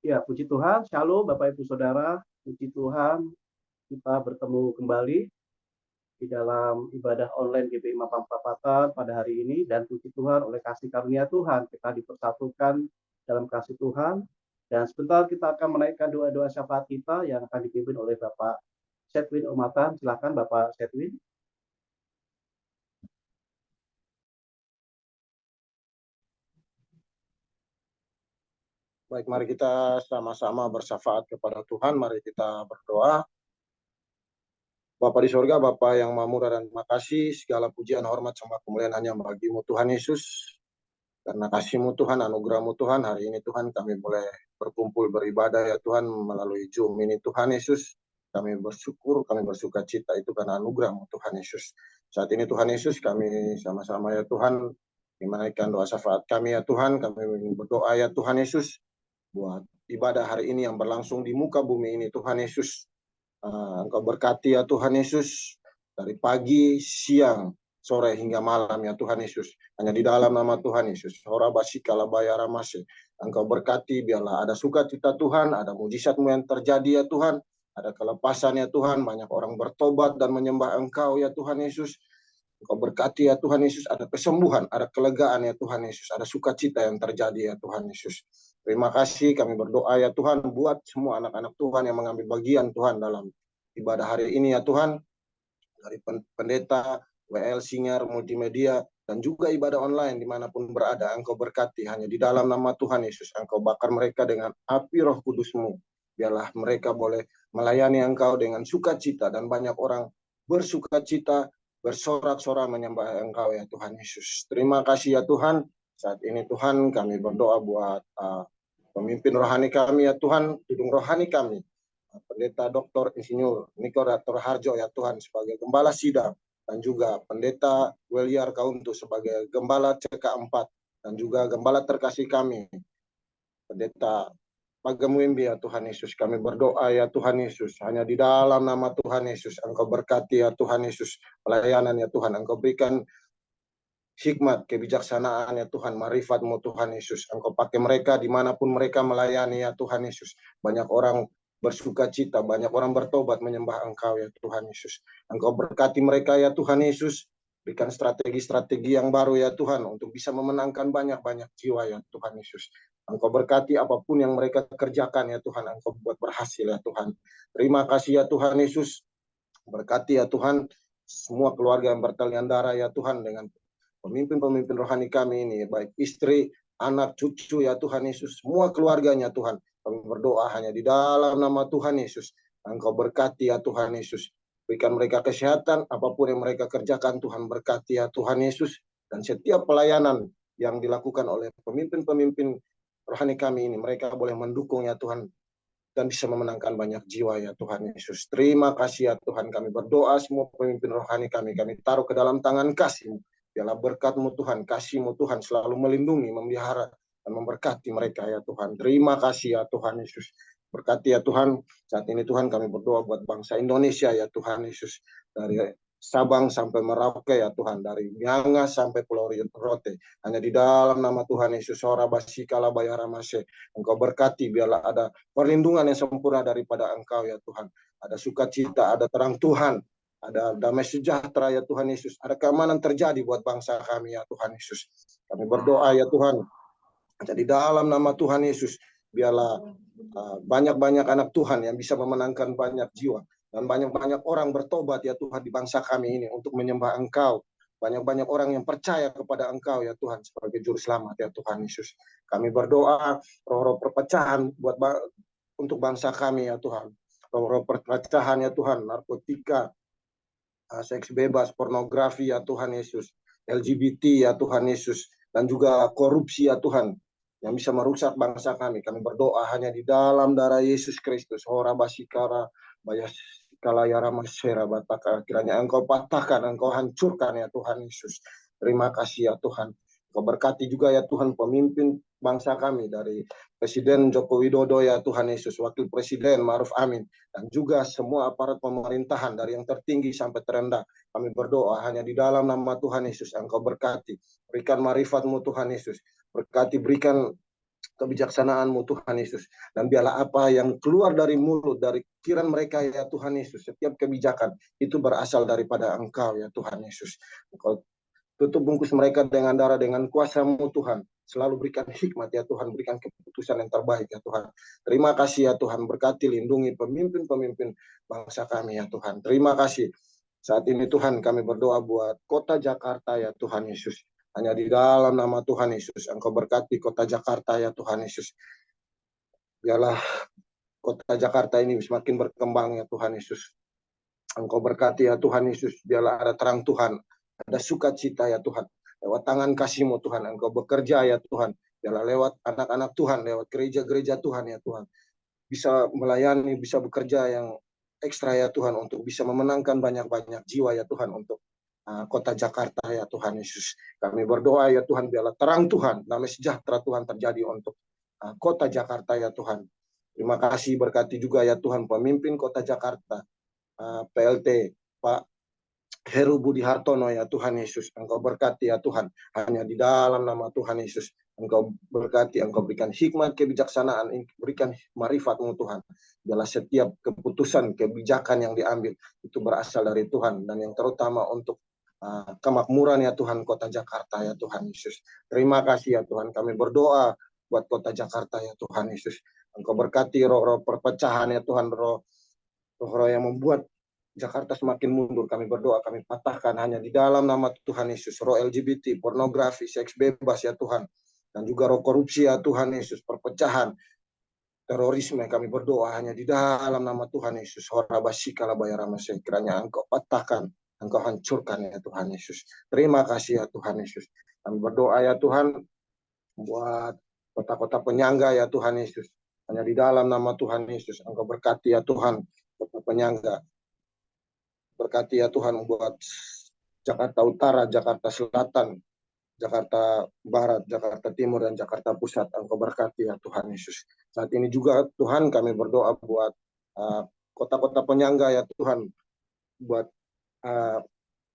Ya, puji Tuhan, Shalom Bapak Ibu Saudara, puji Tuhan kita bertemu kembali di dalam ibadah online GBI Mapam Perapatan pada hari ini, dan puji Tuhan oleh kasih karunia Tuhan kita dipersatukan dalam kasih Tuhan. Dan sebentar kita akan menaikkan doa-doa syafaat kita yang akan dipimpin oleh Bapak Sedwin Omatan. Silakan Bapak Sedwin. Baik, mari kita sama-sama bersyafaat kepada Tuhan. Mari kita berdoa. Bapa di sorga, Bapa yang maha murah dan terima kasih, segala pujian, hormat, sembah, kemuliaan hanya bagi-Mu Tuhan Yesus. Karena kasih-Mu Tuhan, anugerah-Mu Tuhan, hari ini Tuhan kami boleh berkumpul beribadah ya Tuhan melalui Zoom ini Tuhan Yesus. Kami bersyukur, kami bersuka cita itu karena anugerah-Mu Tuhan Yesus. Saat ini Tuhan Yesus kami sama-sama ya Tuhan menaikkan doa syafaat kami ya Tuhan. Kami berdoa ya Tuhan Yesus buat ibadah hari ini yang berlangsung di muka bumi ini Tuhan Yesus. Engkau berkati ya Tuhan Yesus dari pagi, siang, sore hingga malam ya Tuhan Yesus. Hanya di dalam nama Tuhan Yesus. Engkau berkati biarlah ada sukacita Tuhan, ada mujizat-Mu yang terjadi ya Tuhan. Ada kelepasan ya Tuhan, banyak orang bertobat dan menyembah Engkau ya Tuhan Yesus. Engkau berkati ya Tuhan Yesus, ada kesembuhan, ada kelegaan ya Tuhan Yesus, ada sukacita yang terjadi ya Tuhan Yesus. Terima kasih, kami berdoa ya Tuhan buat semua anak-anak Tuhan yang mengambil bagian Tuhan dalam ibadah hari ini ya Tuhan. Dari pendeta, WL, Singer, multimedia, dan juga ibadah online dimanapun berada. Engkau berkati hanya di dalam nama Tuhan Yesus. Engkau bakar mereka dengan api Roh Kudus-Mu. Biarlah mereka boleh melayani Engkau dengan sukacita dan banyak orang bersukacita, bersorak-sorak menyembah Engkau ya Tuhan Yesus. Terima kasih ya Tuhan. Saat ini Tuhan kami berdoa buat pemimpin rohani kami ya Tuhan, tudung rohani kami, Pendeta Dr. Insinyur Niko Rator Harjo ya Tuhan sebagai Gembala Sidang, dan juga Pendeta Weliar Kauntu sebagai Gembala CK4, dan juga Gembala terkasih kami, Pendeta Pagamuimbi ya Tuhan Yesus. Kami berdoa ya Tuhan Yesus, hanya di dalam nama Tuhan Yesus, Engkau berkati ya Tuhan Yesus pelayanan ya Tuhan. Engkau berikan hikmat, kebijaksanaan ya Tuhan, marifat-Mu Tuhan Yesus. Engkau pakai mereka dimanapun mereka melayani ya Tuhan Yesus. Banyak orang bersuka cita, banyak orang bertobat menyembah Engkau ya Tuhan Yesus. Engkau berkati mereka ya Tuhan Yesus. Berikan strategi-strategi yang baru ya Tuhan untuk bisa memenangkan banyak-banyak jiwa ya Tuhan Yesus. Engkau berkati apapun yang mereka kerjakan ya Tuhan, Engkau buat berhasil ya Tuhan. Terima kasih ya Tuhan Yesus. Berkati ya Tuhan semua keluarga yang bertalian darah ya Tuhan, dengan pemimpin-pemimpin rohani kami ini, baik istri, anak, cucu ya Tuhan Yesus, semua keluarganya Tuhan. Kami berdoa hanya di dalam nama Tuhan Yesus. Engkau berkati ya Tuhan Yesus. Berikan mereka kesehatan, apapun yang mereka kerjakan Tuhan berkati ya Tuhan Yesus. Dan setiap pelayanan yang dilakukan oleh pemimpin-pemimpin rohani kami ini, mereka boleh mendukung ya Tuhan, dan bisa memenangkan banyak jiwa ya Tuhan Yesus. Terima kasih ya Tuhan, kami berdoa semua pemimpin rohani kami taruh ke dalam tangan kasih-Mu. Biarlah berkat-Mu Tuhan, kasih-Mu Tuhan selalu melindungi, memelihara, dan memberkati mereka ya Tuhan. Terima kasih ya Tuhan Yesus. Berkati ya Tuhan, saat ini Tuhan kami berdoa buat bangsa Indonesia ya Tuhan Yesus. Dari Sabang sampai Merauke ya Tuhan, dari Miangas sampai Pulau Rote. Hanya di dalam nama Tuhan Yesus, Ora Basikala Bayaramase. Engkau berkati, biarlah ada perlindungan yang sempurna daripada Engkau ya Tuhan. Ada sukacita, ada terang Tuhan, ada damai sejahtera ya Tuhan Yesus. Ada keamanan terjadi buat bangsa kami ya Tuhan Yesus. Kami berdoa ya Tuhan, jadi dalam nama Tuhan Yesus, biarlah banyak-banyak anak Tuhan yang bisa memenangkan banyak jiwa, dan banyak-banyak orang bertobat ya Tuhan di bangsa kami ini untuk menyembah Engkau. Banyak-banyak orang yang percaya kepada Engkau ya Tuhan sebagai juru selamat ya Tuhan Yesus. Kami berdoa roh-roh perpecahan untuk bangsa kami ya Tuhan. Roh-roh perpecahan ya Tuhan, narkotika, seks bebas, pornografi ya Tuhan Yesus, LGBT ya Tuhan Yesus, dan juga korupsi ya Tuhan, yang bisa merusak bangsa kami. Kami berdoa hanya di dalam darah Yesus Kristus. Ora basikara bayasikala yaramasera bataka. Kiranya Engkau patahkan, Engkau hancurkan ya Tuhan Yesus. Terima kasih ya Tuhan. Engkau berkati juga ya Tuhan pemimpin bangsa kami, dari Presiden Joko Widodo ya Tuhan Yesus, Wakil Presiden Ma'ruf Amin, dan juga semua aparat pemerintahan dari yang tertinggi sampai terendah. Kami berdoa hanya di dalam nama Tuhan Yesus. Engkau berkati, berikan marifat-Mu Tuhan Yesus. Berkati, berikan kebijaksanaan-Mu Tuhan Yesus. Dan biarlah apa yang keluar dari mulut, dari pikiran mereka ya Tuhan Yesus, setiap kebijakan itu berasal daripada Engkau ya Tuhan Yesus. Engkau tutup bungkus mereka dengan darah, dengan kuasa-Mu Tuhan. Selalu berikan hikmat ya Tuhan, berikan keputusan yang terbaik ya Tuhan. Terima kasih ya Tuhan, berkati, lindungi pemimpin-pemimpin bangsa kami ya Tuhan. Terima kasih. Saat ini Tuhan kami berdoa buat kota Jakarta ya Tuhan Yesus. Hanya di dalam nama Tuhan Yesus, Engkau berkati kota Jakarta ya Tuhan Yesus. Biarlah kota Jakarta ini semakin berkembang ya Tuhan Yesus. Engkau berkati ya Tuhan Yesus, biarlah ada terang Tuhan, ada sukacita ya Tuhan. Lewat tangan kasih-Mu Tuhan, Engkau bekerja ya Tuhan. Biarlah lewat anak-anak Tuhan, lewat gereja-gereja Tuhan ya Tuhan. Bisa melayani, bisa bekerja yang ekstra ya Tuhan, untuk bisa memenangkan banyak-banyak jiwa ya Tuhan untuk kota Jakarta ya Tuhan Yesus. Kami berdoa ya Tuhan, biarlah terang Tuhan, damai sejahtera Tuhan terjadi untuk kota Jakarta ya Tuhan. Terima kasih, berkati juga ya Tuhan pemimpin kota Jakarta, PLT Pak Heru Budi Hartono ya Tuhan Yesus. Engkau berkati ya Tuhan, hanya di dalam nama Tuhan Yesus. Engkau berkati, Engkau berikan hikmat, kebijaksanaan, berikan marifat-Mu Tuhan. Biarlah setiap keputusan, kebijakan yang diambil itu berasal dari Tuhan, dan yang terutama untuk kemakmuran ya Tuhan kota Jakarta ya Tuhan Yesus. Terima kasih ya Tuhan, kami berdoa buat kota Jakarta ya Tuhan Yesus. Engkau berkati roh-roh perpecahan ya Tuhan, roh-roh yang membuat Jakarta semakin mundur. Kami berdoa, kami patahkan hanya di dalam nama Tuhan Yesus. Roh LGBT, pornografi, seks bebas ya Tuhan. Dan juga roh korupsi ya Tuhan Yesus, perpecahan, terorisme, kami berdoa hanya di dalam nama Tuhan Yesus. Kiranya Engkau patahkan, Engkau hancurkan ya Tuhan Yesus. Terima kasih ya Tuhan Yesus. Kami berdoa ya Tuhan buat kota-kota penyangga ya Tuhan Yesus. Hanya di dalam nama Tuhan Yesus, Engkau berkati ya Tuhan kota penyangga. Berkati ya Tuhan buat Jakarta Utara, Jakarta Selatan, Jakarta Barat, Jakarta Timur, dan Jakarta Pusat. Engkau berkati ya Tuhan Yesus. Saat ini juga Tuhan kami berdoa buat kota-kota penyangga ya Tuhan. Buat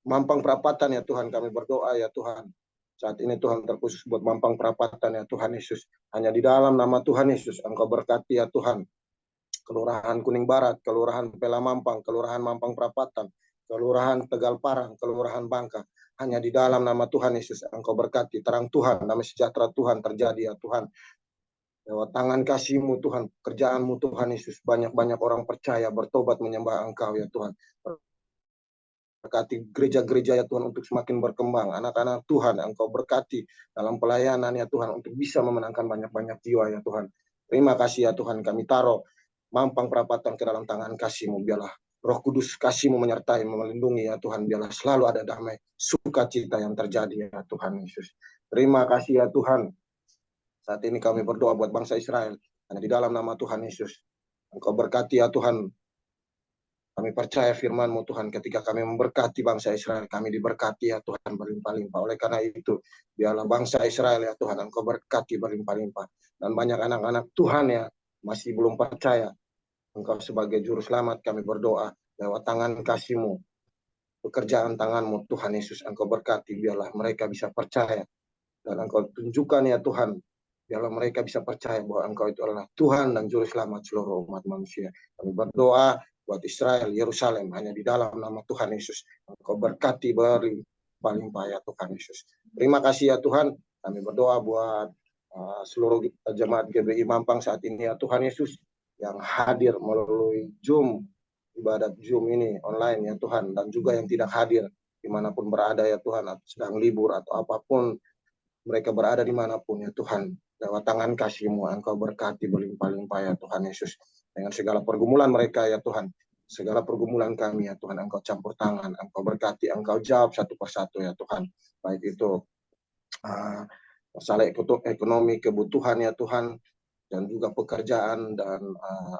Mampang Perapatan ya Tuhan, kami berdoa ya Tuhan. Saat ini Tuhan terkhusus buat Mampang Perapatan ya Tuhan Yesus. Hanya di dalam nama Tuhan Yesus, Engkau berkati ya Tuhan. Kelurahan Kuning Barat, Kelurahan Pela Mampang, Kelurahan Mampang Perapatan, Kelurahan Tegal Parang, Kelurahan Bangka. Hanya di dalam nama Tuhan Yesus, Engkau berkati, terang Tuhan, damai sejahtera Tuhan terjadi ya Tuhan. Lewat tangan kasih-Mu Tuhan, pekerjaan-Mu Tuhan Yesus, banyak-banyak orang percaya, bertobat menyembah Engkau ya Tuhan. Berkati gereja-gereja ya Tuhan untuk semakin berkembang. Anak-anak Tuhan, Engkau berkati dalam pelayanan ya Tuhan, untuk bisa memenangkan banyak-banyak jiwa ya Tuhan. Terima kasih ya Tuhan, kami taruh Mampang Perapatan ke dalam tangan kasih-Mu. Biarlah Roh Kudus kasih-Mu menyertai, melindungi ya Tuhan. Biarlah selalu ada damai, sukacita yang terjadi ya Tuhan Yesus. Terima kasih ya Tuhan. Saat ini kami berdoa buat bangsa Israel. Hanya di dalam nama Tuhan Yesus, Engkau berkati ya Tuhan. Kami percaya firman-Mu Tuhan, ketika kami memberkati bangsa Israel, kami diberkati ya Tuhan berlimpah-limpah. Oleh karena itu, biarlah bangsa Israel ya Tuhan, Engkau berkati berlimpah-limpah. Dan banyak anak-anak Tuhan ya masih belum percaya Engkau sebagai juru selamat, kami berdoa lewat tangan kasih-Mu, pekerjaan tangan-Mu Tuhan Yesus, Engkau berkati, biarlah mereka bisa percaya. Dan Engkau tunjukkan ya Tuhan, biarlah mereka bisa percaya bahwa Engkau itu adalah Tuhan dan juru selamat seluruh umat manusia. Kami berdoa buat Israel, Yerusalem, hanya di dalam nama Tuhan Yesus. Engkau berkati berlimpah-limpah ya Tuhan Yesus. Terima kasih ya Tuhan. Kami berdoa buat seluruh jemaat GBI Mampang saat ini ya Tuhan Yesus, yang hadir melalui Zoom, ibadat Zoom ini online ya Tuhan, dan juga yang tidak hadir dimanapun berada ya Tuhan, sedang libur atau apapun mereka berada dimanapun ya Tuhan. Lewat tangan kasih-Mu, Engkau berkati berlimpah-limpah ya Tuhan Yesus. Dengan segala pergumulan mereka ya Tuhan, segala pergumulan kami ya Tuhan, Engkau campur tangan, Engkau berkati, Engkau jawab satu persatu ya Tuhan. Baik itu masalah ekonomi, kebutuhan ya Tuhan, dan juga pekerjaan, dan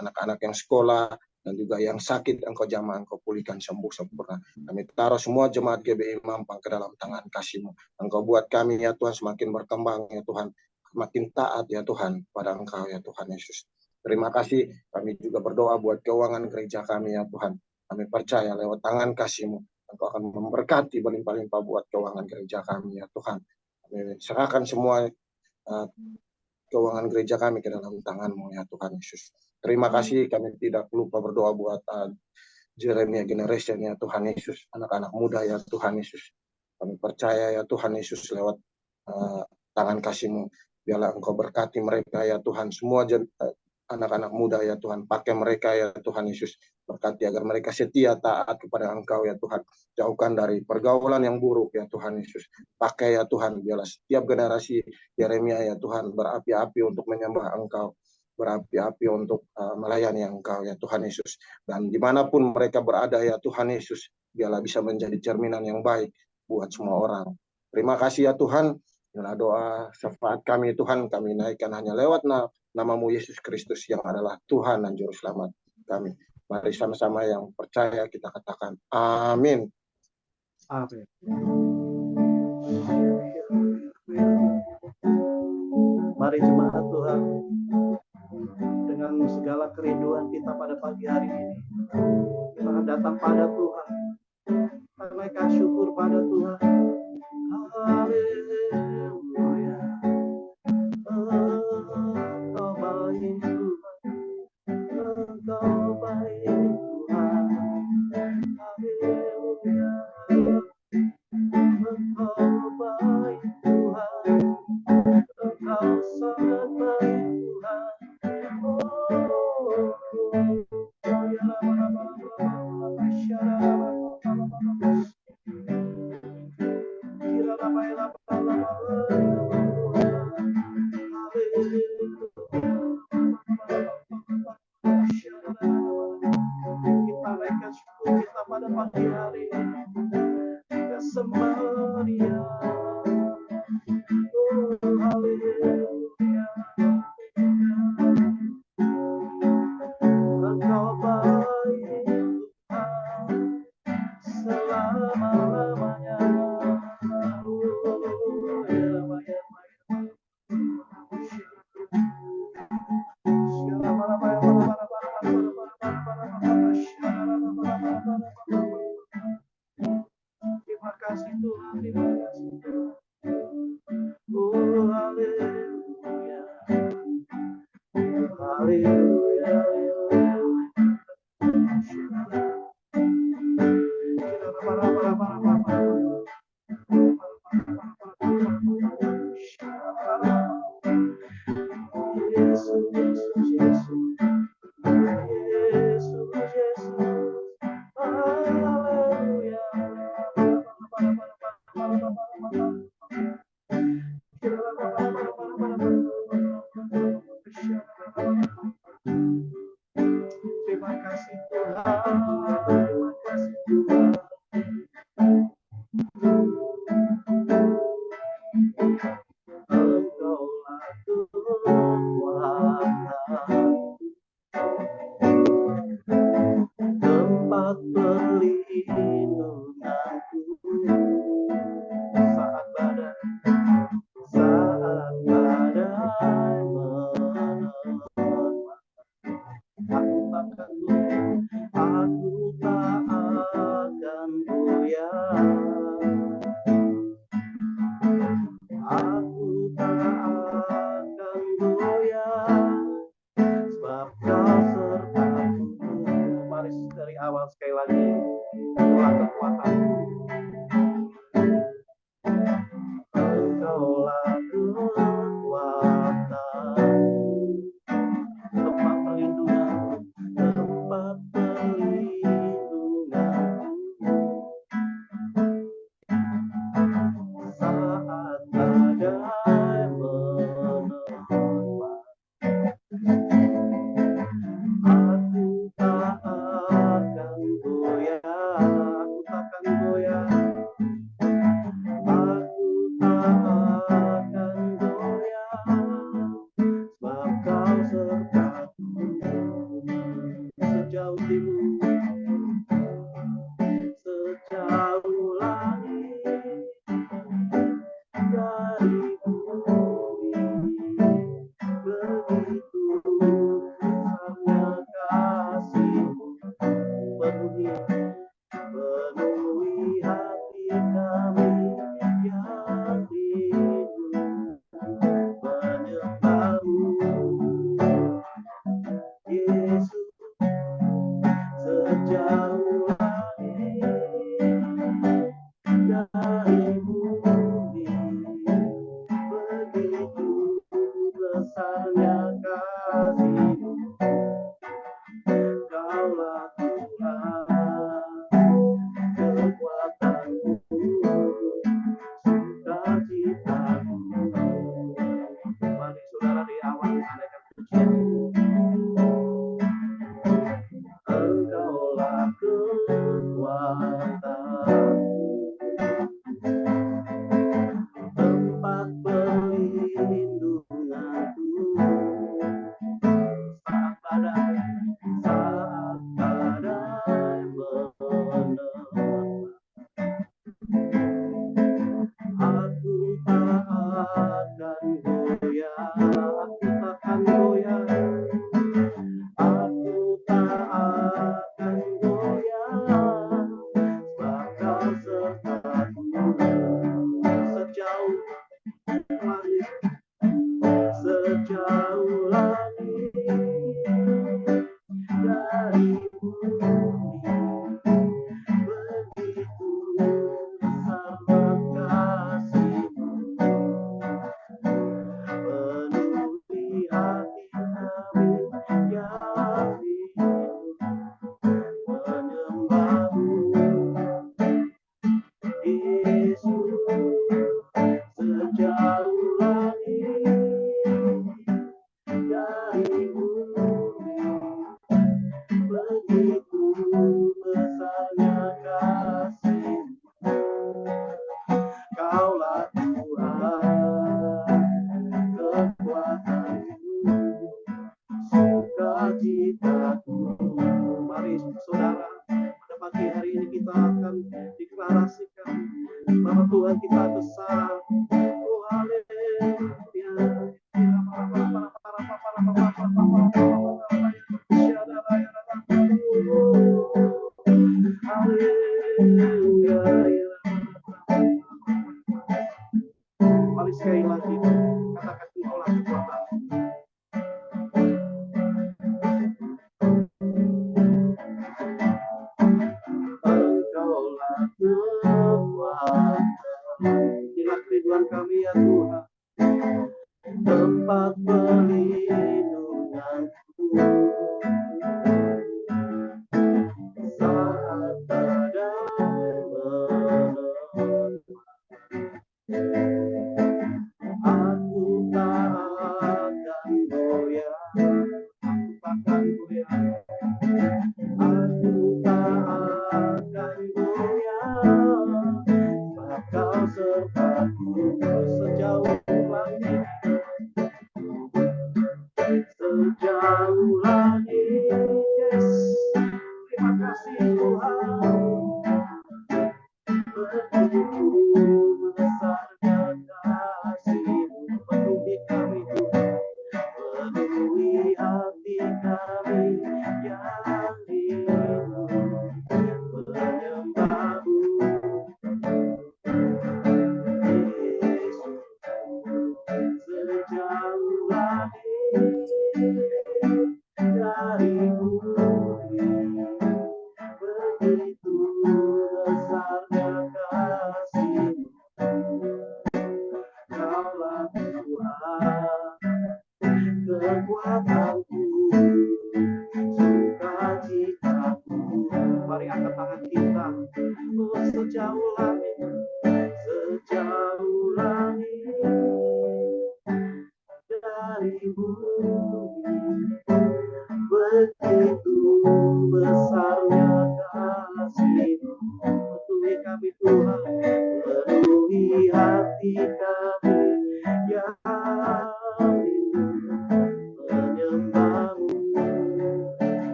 anak-anak yang sekolah, dan juga yang sakit, Engkau jamah, Engkau pulihkan sembuh sempurna. Kami taruh semua jemaat GBI Mampang ke dalam tangan kasih-Mu. Engkau buat kami ya Tuhan semakin berkembang ya Tuhan, makin taat ya Tuhan pada Engkau ya Tuhan Yesus. Terima kasih. Kami juga berdoa buat keuangan gereja kami ya Tuhan. Kami percaya lewat tangan kasih-Mu, Engkau akan memberkati berlimpah-limpah buat keuangan gereja kami ya Tuhan. Kami serahkan semua keuangan gereja kami ke dalam tangan-Mu ya Tuhan Yesus. Terima kasih, kami tidak lupa berdoa buat Jeremia Generation ya Tuhan Yesus, anak-anak muda ya Tuhan Yesus. Kami percaya ya Tuhan Yesus lewat tangan kasih-Mu, biarlah Engkau berkati mereka ya Tuhan, semua anak-anak muda ya Tuhan, pakai mereka ya Tuhan Yesus, berkati agar mereka setia taat kepada Engkau ya Tuhan, jauhkan dari pergaulan yang buruk ya Tuhan Yesus, pakai ya Tuhan, biarlah setiap generasi Yeremia ya Tuhan berapi-api untuk menyembah Engkau, berapi-api untuk melayani Engkau ya Tuhan Yesus, dan dimanapun mereka berada ya Tuhan Yesus, biarlah bisa menjadi cerminan yang baik buat semua orang. Terima kasih ya Tuhan. Inilah doa syafaat kami Tuhan, kami naikkan hanya lewat nama-Mu Yesus Kristus yang adalah Tuhan dan Juru Selamat kami. Mari sama-sama yang percaya kita katakan amin. Amin. Mari jemaat Tuhan, dengan segala kerinduan kita pada pagi hari ini, kita akan datang pada Tuhan, menaikkan syukur pada Tuhan. Haleluya. Engkau baik Tuhan, Engkau baik Tuhan. Haleluya. Engkau baik Tuhan, Engkau sangat baik Tuhan. Kita naikkan syukur kita pada pagi hari ini. Kita sembah Dia. Oh, haleluya. Engkau baik Tuhan selama-lamanya. Terima kasih Tuhan, terima kasih Tuhan. Oh, haleluya. Haleluya. Yesus, Yesus, Yesus. Yesus, Yesus. Haleluya.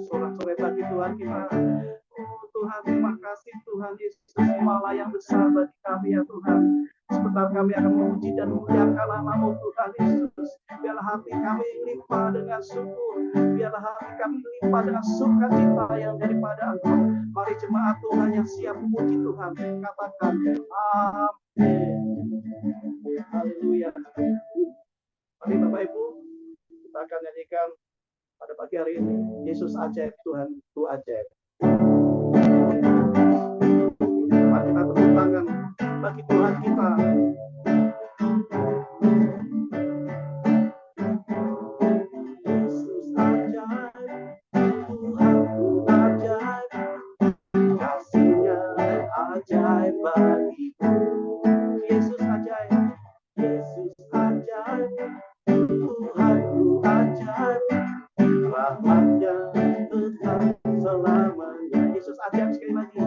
Sorak-sorai bagi Tuhan kita. Oh Tuhan, terima kasih Tuhan Yesus, semua yang besar bagi kami ya Tuhan. Sebentar kami akan memuji dan memuliakan nama-Mu Tuhan Yesus. Biarlah hati kami limpah dengan syukur. Biarlah hati kami limpah dengan sukacita yang daripada Engkau. Mari jemaat Tuhan yang siap memuji Tuhan, katakan amin. Haleluya. Mari Bapak Ibu, kita akan nyanyikan pada pagi hari ini, Yesus ajaib, Tuhan itu ajaib. Mari kita tepuk tangan bagi Tuhan kita. Yesus ajaib, Tuhanku ajaib, kasih-Nya ajaib bagiku. Yesus ajaib, Yesus ajaib, Tuhanku ajaib, rahmat-Nya tetap selamanya. Yesus ajaib, sekali lagi.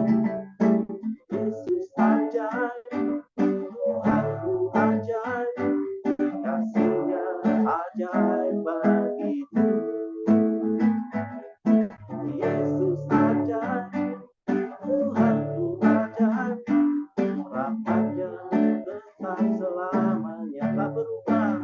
Yesus ajaib, Tuhanku ajaib, kasih-Nya ajaib bagiku. Yesus ajaib, Tuhanku ajaib, rahmat-Nya tetap selamanya, tak berubah.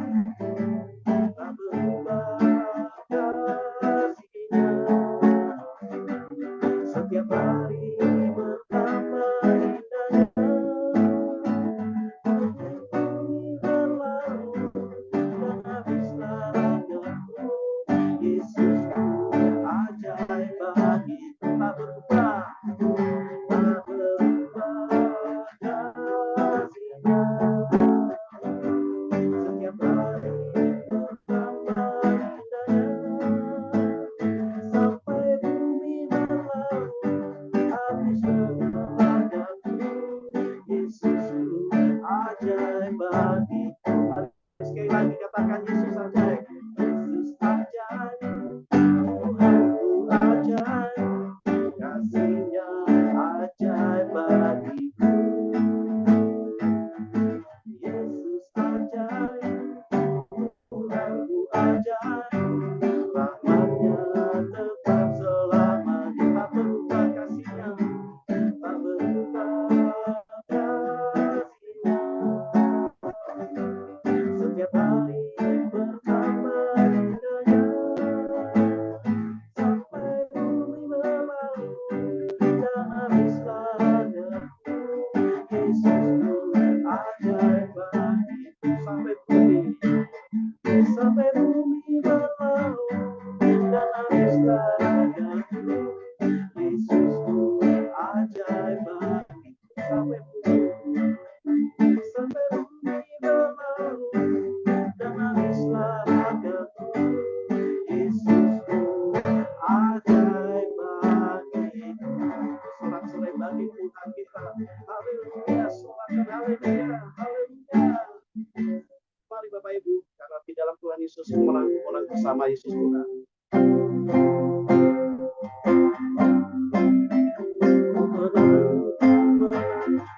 Bapak Ibu, karena di dalam Tuhan Yesus menang bersama Yesus Tuhan.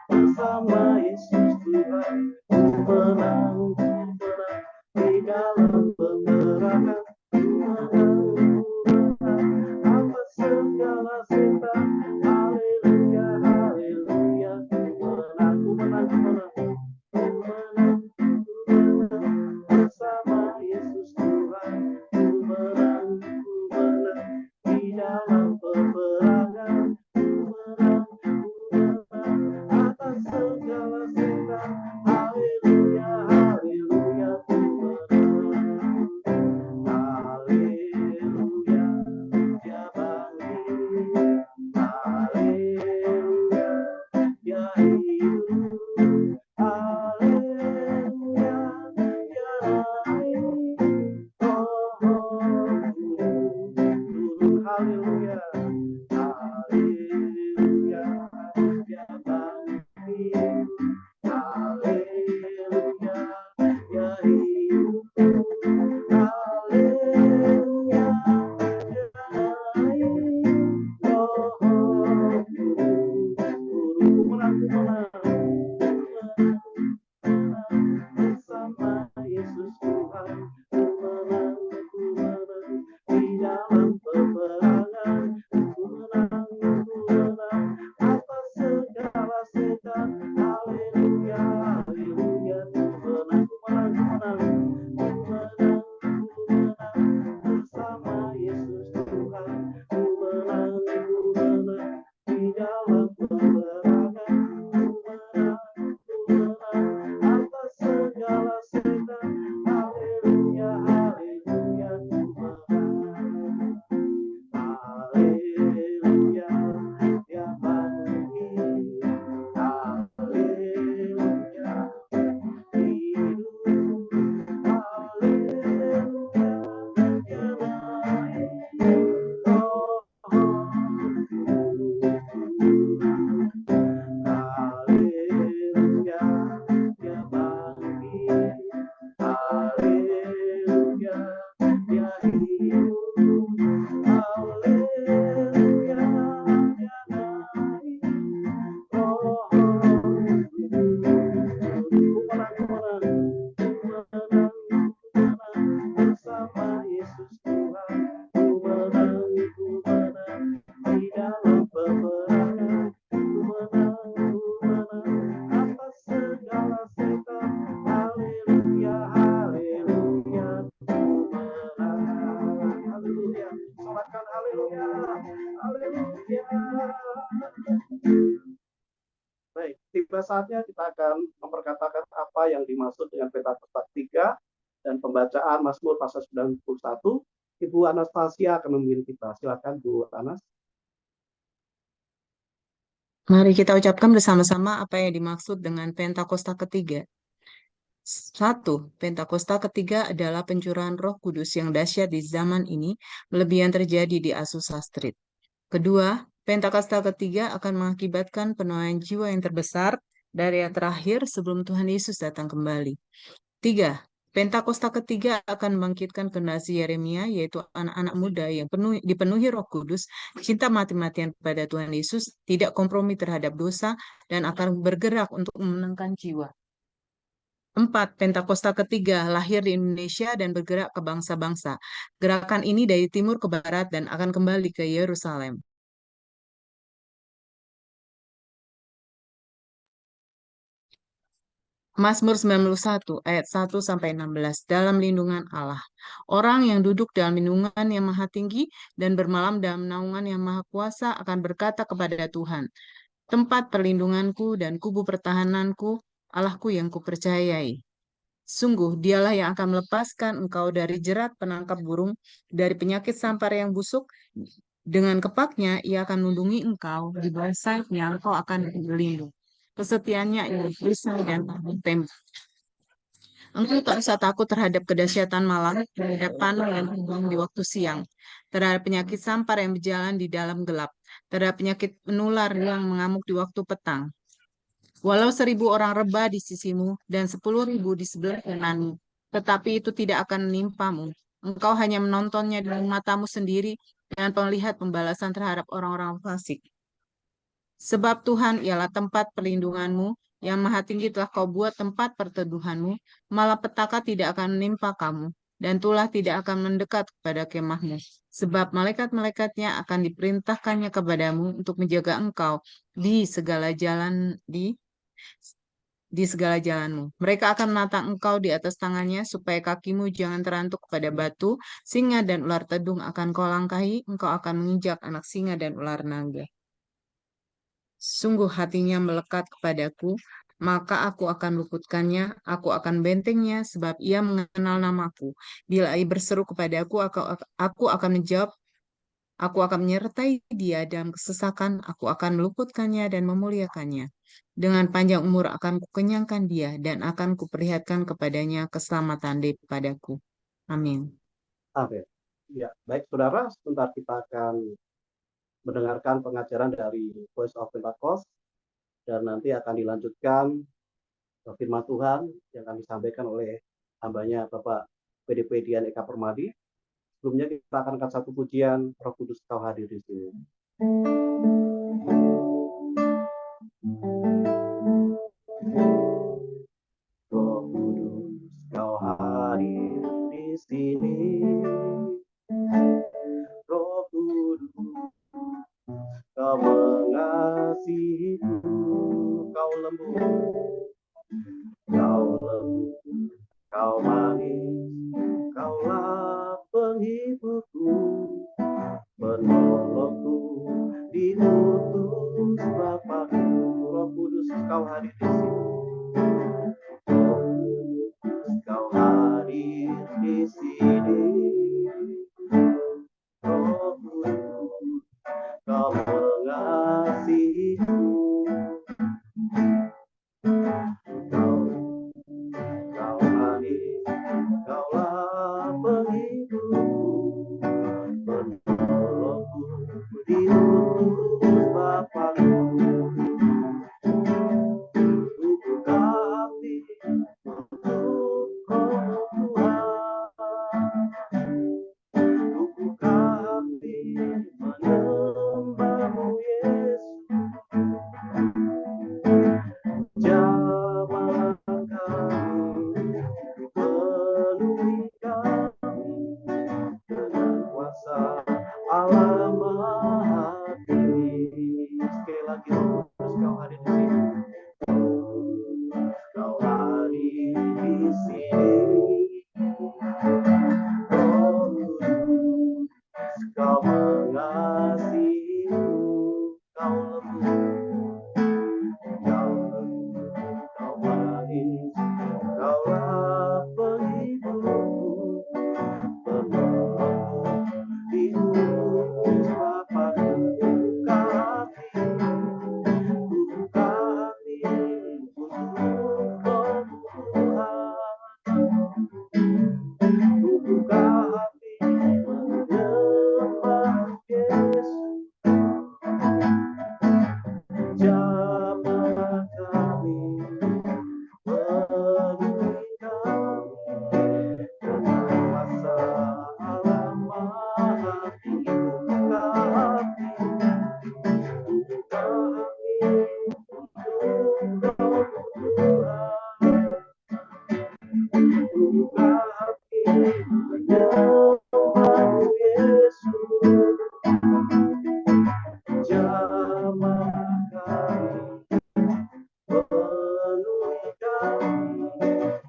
Bersama Yesus Tuhan, menang di dalam peperangan, atas segala setan. Haleluya, haleluya, menang, bersama Yesus Tuhan, menang di dalam peperangan, atas segala setan. Haleluya, haleluya, haleluya, dia bangkit. Haleluya, dia hidup. Haleluya, dia naik. Turun, haleluya. Haleluya, dia bangkit. Haleluya, dia hidup. Haleluya, dia naik. Turun, menang. Bersama Yesus Tuhan, menang di dalam peperangan, menang atas segala setan. Haleluya, haleluya, menang bersama Yesus Tuhan, menang di dalam peperangan, menang atas segala setan. Haleluya, haleluya, haleluya, dia bangkit. Haleluya, hidup. Haleluya, dia naik. Haleluya, dia bangkit. Haleluya, dia hidup. Haleluya, dia naik. Bersama Yesus Tuhan, menang di dalam peperangan, menang atas segala setan. Haleluya, haleluya, menang. Haleluya, solatkan haleluya, haleluya. Baik, tiba saatnya kita akan memperkatakan apa yang dimaksud dengan Pentakosta 3 dan pembacaan Mazmur pasal 91. Ibu Anastasia akan memimpin kita. Silakan Bu Anas. Mari kita ucapkan bersama-sama apa yang dimaksud dengan Pentakosta ketiga. 1. Pentakosta ketiga adalah pencurahan Roh Kudus yang dahsyat di zaman ini, melebihi yang terjadi di Azusa Street. Kedua, Pentakosta ketiga akan mengakibatkan penuaian jiwa yang terbesar dari yang terakhir sebelum Tuhan Yesus datang kembali. 3. Pentakosta ketiga akan membangkitkan generasi Yeremia, yaitu anak-anak muda yang dipenuhi Roh Kudus, cinta mati-matian pada Tuhan Yesus, tidak kompromi terhadap dosa, dan akan bergerak untuk memenangkan jiwa. 4. Pentakosta ketiga lahir di Indonesia dan bergerak ke bangsa-bangsa. Gerakan ini dari timur ke barat dan akan kembali ke Yerusalem. Mazmur 91 ayat 1-16 dalam lindungan Allah. Orang yang duduk dalam lindungan yang maha tinggi dan bermalam dalam naungan yang maha kuasa akan berkata kepada Tuhan, tempat perlindunganku dan kubu pertahananku, Allahku yang kupercayai. Sungguh dialah yang akan melepaskan engkau dari jerat penangkap burung, dari penyakit sampar yang busuk. Dengan kepaknya ia akan melindungi engkau, di bawah sayapnya engkau akan berlindung. Kesetiaannya ialah perisai dan tembok. Engkau tak usah takut terhadap kedahsyatan malam, terhadap panah yang terbang di waktu siang, terhadap penyakit sampar yang berjalan di dalam gelap, terhadap penyakit menular yang mengamuk di waktu petang. Walau 1.000 orang rebah di sisimu dan 10.000 di sebelah kananmu, tetapi itu tidak akan menimpamu. Engkau hanya menontonnya dengan matamu sendiri dan melihat pembalasan terhadap orang-orang fasik. Sebab Tuhan ialah tempat perlindunganmu, yang maha tinggi telah kau buat tempat perteduhanmu, malah petaka tidak akan menimpa kamu, dan tulah tidak akan mendekat kepada kemahmu. Sebab malaikat-malaikatnya akan diperintahkannya kepadamu untuk menjaga engkau di segala jalanmu. Mereka akan menatang engkau di atas tangannya, supaya kakimu jangan terantuk pada batu. Singa dan ular tedung akan kau langkahi, engkau akan menginjak anak singa dan ular naga. Sungguh hatinya melekat kepadaku, maka aku akan luputkannya, aku akan bentengnya, sebab ia mengenal namaku. Bila ia berseru kepadaku, aku akan menjawab, aku akan menyertai dia dalam kesesakan, aku akan meluputkannya dan memuliakannya. Dengan panjang umur akan kukenyangkan dia, dan akan kuperlihatkan kepadanya keselamatan daripadaku. Amin. Amin. Ya, baik saudara, sebentar kita akan mendengarkan pengajaran dari Voice of Pentecost, dan nanti akan dilanjutkan firman Tuhan yang akan disampaikan oleh hambanya Bapak PDP Dian Eka Permadi. Sebelumnya kita akan angkat satu pujian, Roh Kudus kau hadir di sini. Roh Kudus kau hadir di sini. Roh Kudus kau mengasihiku, kau lembut, kau manis, kaulah penghiburku, penolongku, diutus Bapakku. Roh Kudus kau hadir di sini. Roh Kudus kau hadir di sini. Roh Kudus kau mengasihiku, kau manis, kaulah penghiburku, penolongku, diutus Bapakku. Buka hati untuk Roh Tuhan, buka hati menyembahmu Yesus. Jamahlah kami, penuhi kami dengan kuasa Allah Maha Tinggi. Sekali lagi Roh Kudus kau hadir di sini. Kau hadir di sini. Roh Kudus kau mengasihiku, kau lembut, kau manis, kaulah penghiburku, penolongku, diutus Bapakku. Buka hati untuk Roh Tuhan, buka hati menyembah Yesus. Jamahlah kami, penuhi kami dengan kuasa Allah Maha Tinggi. Buka hati untuk Roh Tuhan, buka hati menyembahmu Yesus. Jamah kami, penuhi kami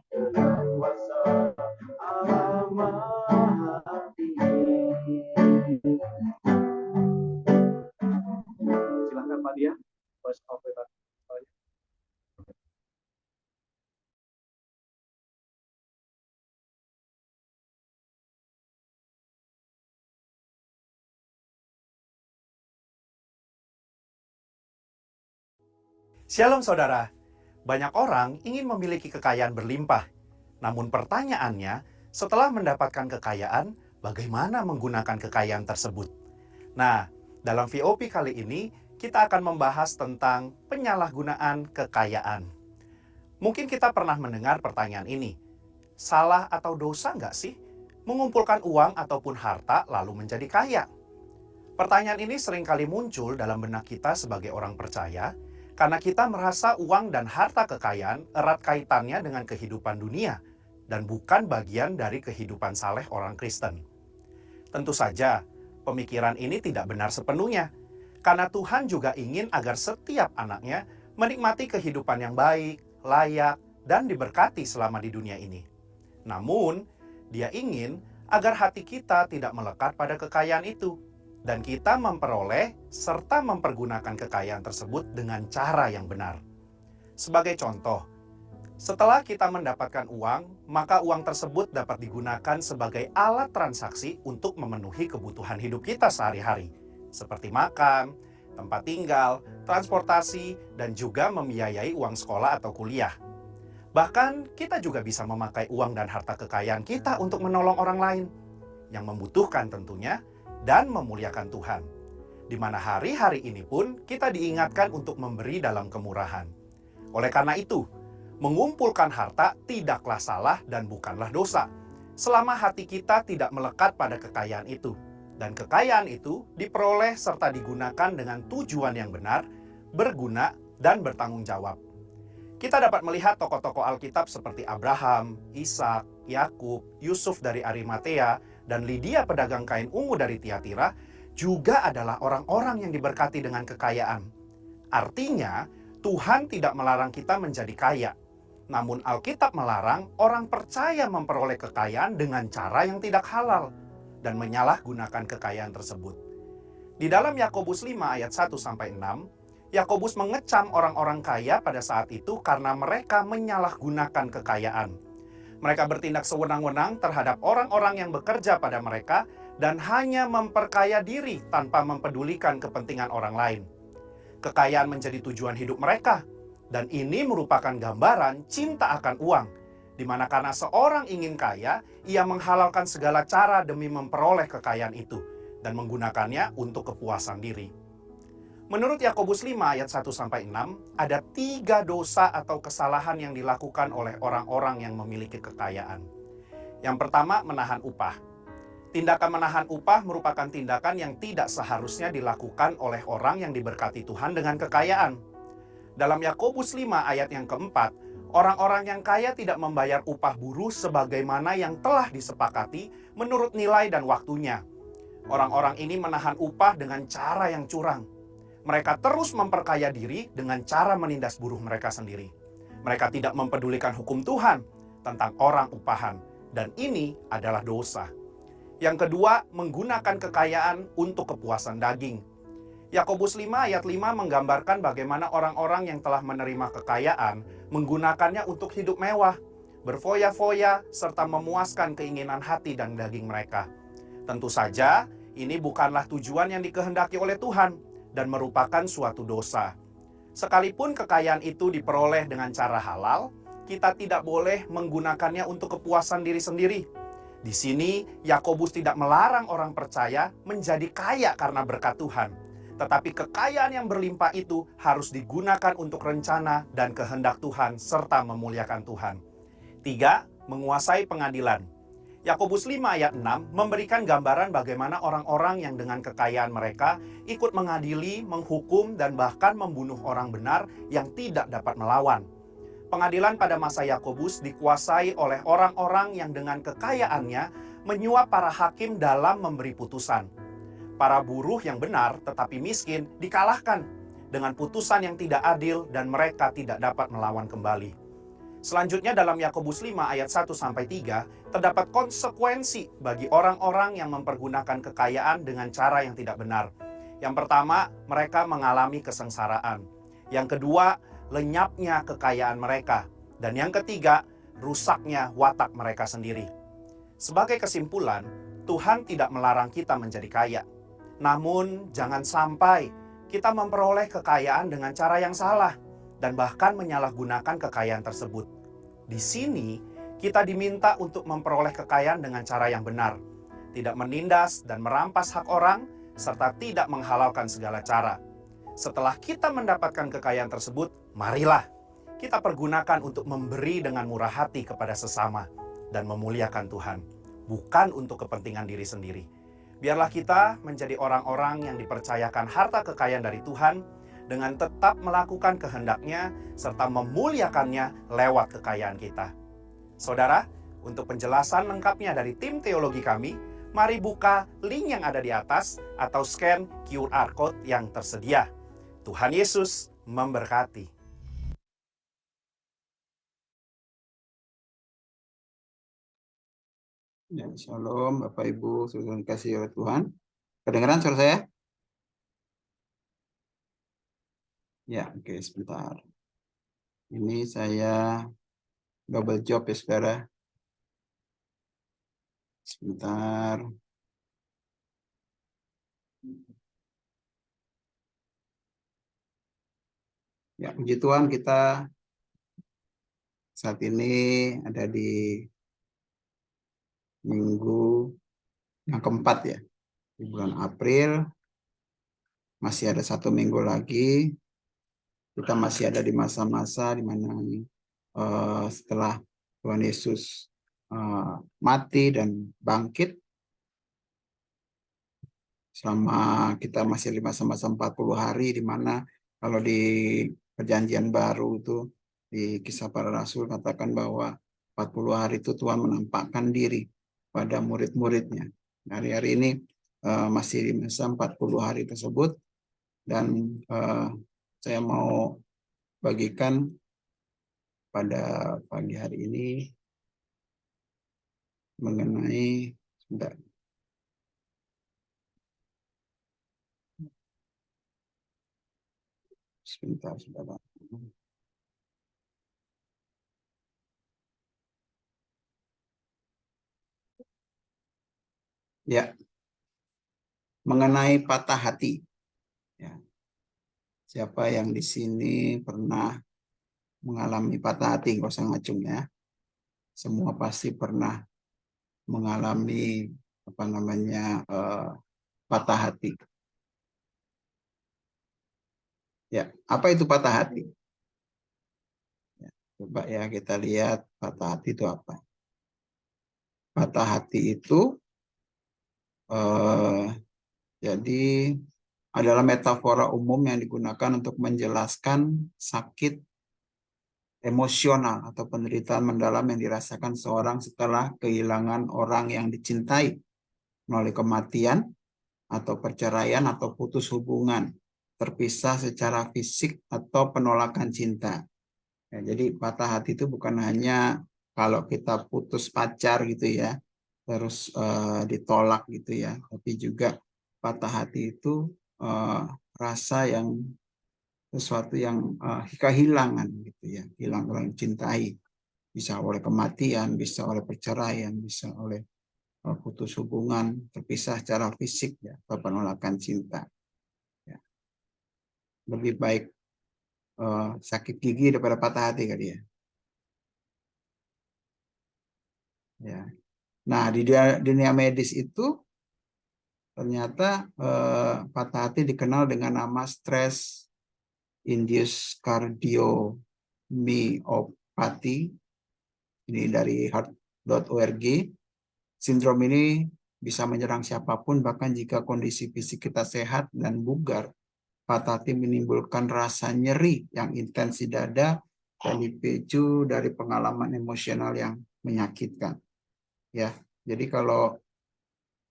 dengan kuasa Allah Maha Tinggi. Silakan Pak Dia, Voice of Pentecost. Shalom saudara, banyak orang ingin memiliki kekayaan berlimpah. Namun pertanyaannya, setelah mendapatkan kekayaan, bagaimana menggunakan kekayaan tersebut? Nah, dalam VOP kali ini, kita akan membahas tentang penyalahgunaan kekayaan. Mungkin kita pernah mendengar pertanyaan ini, salah atau dosa nggak sih mengumpulkan uang ataupun harta lalu menjadi kaya? Pertanyaan ini seringkali muncul dalam benak kita sebagai orang percaya karena kita merasa uang dan harta kekayaan erat kaitannya dengan kehidupan dunia dan bukan bagian dari kehidupan saleh orang Kristen. Tentu saja, pemikiran ini tidak benar sepenuhnya, karena Tuhan juga ingin agar setiap anaknya menikmati kehidupan yang baik, layak, dan diberkati selama di dunia ini. Namun, Dia ingin agar hati kita tidak melekat pada kekayaan itu, dan kita memperoleh serta mempergunakan kekayaan tersebut dengan cara yang benar. Sebagai contoh, setelah kita mendapatkan uang, maka uang tersebut dapat digunakan sebagai alat transaksi untuk memenuhi kebutuhan hidup kita sehari-hari, seperti makan, tempat tinggal, transportasi, dan juga membiayai uang sekolah atau kuliah. Bahkan, kita juga bisa memakai uang dan harta kekayaan kita untuk menolong orang lain yang membutuhkan tentunya dan memuliakan Tuhan. Di mana hari-hari ini pun kita diingatkan untuk memberi dalam kemurahan. Oleh karena itu, mengumpulkan harta tidaklah salah dan bukanlah dosa, selama hati kita tidak melekat pada kekayaan itu. Dan kekayaan itu diperoleh serta digunakan dengan tujuan yang benar, berguna, dan bertanggung jawab. Kita dapat melihat tokoh-tokoh Alkitab seperti Abraham, Ishak, Yakub, Yusuf dari Arimatea, dan Lydia pedagang kain ungu dari Tiatira juga adalah orang-orang yang diberkati dengan kekayaan. Artinya, Tuhan tidak melarang kita menjadi kaya. Namun Alkitab melarang orang percaya memperoleh kekayaan dengan cara yang tidak halal dan menyalahgunakan kekayaan tersebut. Di dalam Yakobus 5 ayat 1-6, Yakobus mengecam orang-orang kaya pada saat itu karena mereka menyalahgunakan kekayaan. Mereka bertindak sewenang-wenang terhadap orang-orang yang bekerja pada mereka dan hanya memperkaya diri tanpa mempedulikan kepentingan orang lain. Kekayaan menjadi tujuan hidup mereka, dan ini merupakan gambaran cinta akan uang, di mana karena seorang ingin kaya, ia menghalalkan segala cara demi memperoleh kekayaan itu dan menggunakannya untuk kepuasan diri. Menurut Yakobus 5 ayat 1-6, ada 3 dosa atau kesalahan yang dilakukan oleh orang-orang yang memiliki kekayaan. Yang pertama, menahan upah. Tindakan menahan upah merupakan tindakan yang tidak seharusnya dilakukan oleh orang yang diberkati Tuhan dengan kekayaan. Dalam Yakobus 5 ayat yang keempat, orang-orang yang kaya tidak membayar upah buruh sebagaimana yang telah disepakati menurut nilai dan waktunya. Orang-orang ini menahan upah dengan cara yang curang. Mereka terus memperkaya diri dengan cara menindas buruh mereka sendiri. Mereka tidak mempedulikan hukum Tuhan tentang orang upahan, dan ini adalah dosa. Yang kedua, menggunakan kekayaan untuk kepuasan daging. Yakobus 5 ayat 5 menggambarkan bagaimana orang-orang yang telah menerima kekayaan menggunakannya untuk hidup mewah, berfoya-foya, serta memuaskan keinginan hati dan daging mereka. Tentu saja, ini bukanlah tujuan yang dikehendaki oleh Tuhan dan merupakan suatu dosa. Sekalipun kekayaan itu diperoleh dengan cara halal, kita tidak boleh menggunakannya untuk kepuasan diri sendiri. Di sini, Yakobus tidak melarang orang percaya menjadi kaya karena berkat Tuhan. Tetapi kekayaan yang berlimpah itu harus digunakan untuk rencana dan kehendak Tuhan serta memuliakan Tuhan. 3. Menguasai pengadilan. Yakobus 5 ayat 6 memberikan gambaran bagaimana orang-orang yang dengan kekayaan mereka ikut mengadili, menghukum, dan bahkan membunuh orang benar yang tidak dapat melawan. Pengadilan pada masa Yakobus dikuasai oleh orang-orang yang dengan kekayaannya menyuap para hakim dalam memberi putusan. Para buruh yang benar tetapi miskin dikalahkan dengan putusan yang tidak adil dan mereka tidak dapat melawan kembali. Selanjutnya dalam Yakobus 5 ayat 1-3 terdapat konsekuensi bagi orang-orang yang mempergunakan kekayaan dengan cara yang tidak benar. Yang pertama, mereka mengalami kesengsaraan. Yang kedua, lenyapnya kekayaan mereka. Dan yang ketiga, rusaknya watak mereka sendiri. Sebagai kesimpulan, Tuhan tidak melarang kita menjadi kaya. Namun, jangan sampai kita memperoleh kekayaan dengan cara yang salah dan bahkan menyalahgunakan kekayaan tersebut. Di sini, kita diminta untuk memperoleh kekayaan dengan cara yang benar, tidak menindas dan merampas hak orang, serta tidak menghalalkan segala cara. Setelah kita mendapatkan kekayaan tersebut, marilah kita pergunakan untuk memberi dengan murah hati kepada sesama, dan memuliakan Tuhan, bukan untuk kepentingan diri sendiri. Biarlah kita menjadi orang-orang yang dipercayakan harta kekayaan dari Tuhan dengan tetap melakukan kehendak-Nya serta memuliakannya lewat kekayaan kita. Saudara, untuk penjelasan lengkapnya dari tim teologi kami, mari buka link yang ada di atas atau scan QR Code yang tersedia. Tuhan Yesus memberkati. Ya, shalom Bapak Ibu, sudah dikasih oleh Tuhan. Kedengaran suara saya? Ya, oke, sebentar. Ini saya double job ya, saudara. Sebentar. Ya, puji Tuhan, kita saat ini ada di minggu yang keempat ya, di bulan April. Masih ada 1 minggu lagi. Kita masih ada di masa-masa di mana setelah Tuhan Yesus mati dan bangkit, selama kita masih di masa-masa 40 hari, di mana kalau di Perjanjian Baru itu di Kisah Para Rasul katakan bahwa 40 hari itu Tuhan menampakkan diri pada murid-muridnya. Hari-hari ini masih di masa 40 hari tersebut, dan saya mau bagikan pada pagi hari ini mengenai sebentar. Ya, mengenai patah hati. Ya. Siapa yang di sini pernah mengalami patah hati? Nggak usah ngacung ya. Semua pasti pernah mengalami patah hati. Ya, apa itu patah hati? Ya, coba ya kita lihat patah hati itu apa. Patah hati itu jadi adalah metafora umum yang digunakan untuk menjelaskan sakit emosional atau penderitaan mendalam yang dirasakan seorang setelah kehilangan orang yang dicintai melalui kematian atau perceraian atau putus hubungan, terpisah secara fisik atau penolakan cinta. Ya, jadi patah hati itu bukan hanya kalau kita putus pacar gitu ya, terus ditolak gitu ya, tapi juga patah hati itu rasa yang sesuatu yang kehilangan gitu ya, hilang orang cintai, bisa oleh kematian, bisa oleh perceraian, bisa oleh putus hubungan, terpisah secara fisik ya, atau penolakan cinta. Ya. Lebih baik sakit gigi daripada patah hati kali ya. Ya. Nah, di dunia medis itu ternyata patah hati dikenal dengan nama stress induced cardiomyopathy. Ini dari heart.org. Sindrom ini bisa menyerang siapapun, bahkan jika kondisi fisik kita sehat dan bugar. Patah hati menimbulkan rasa nyeri yang intens di dada dan dipicu dari pengalaman emosional yang menyakitkan. Ya, jadi kalau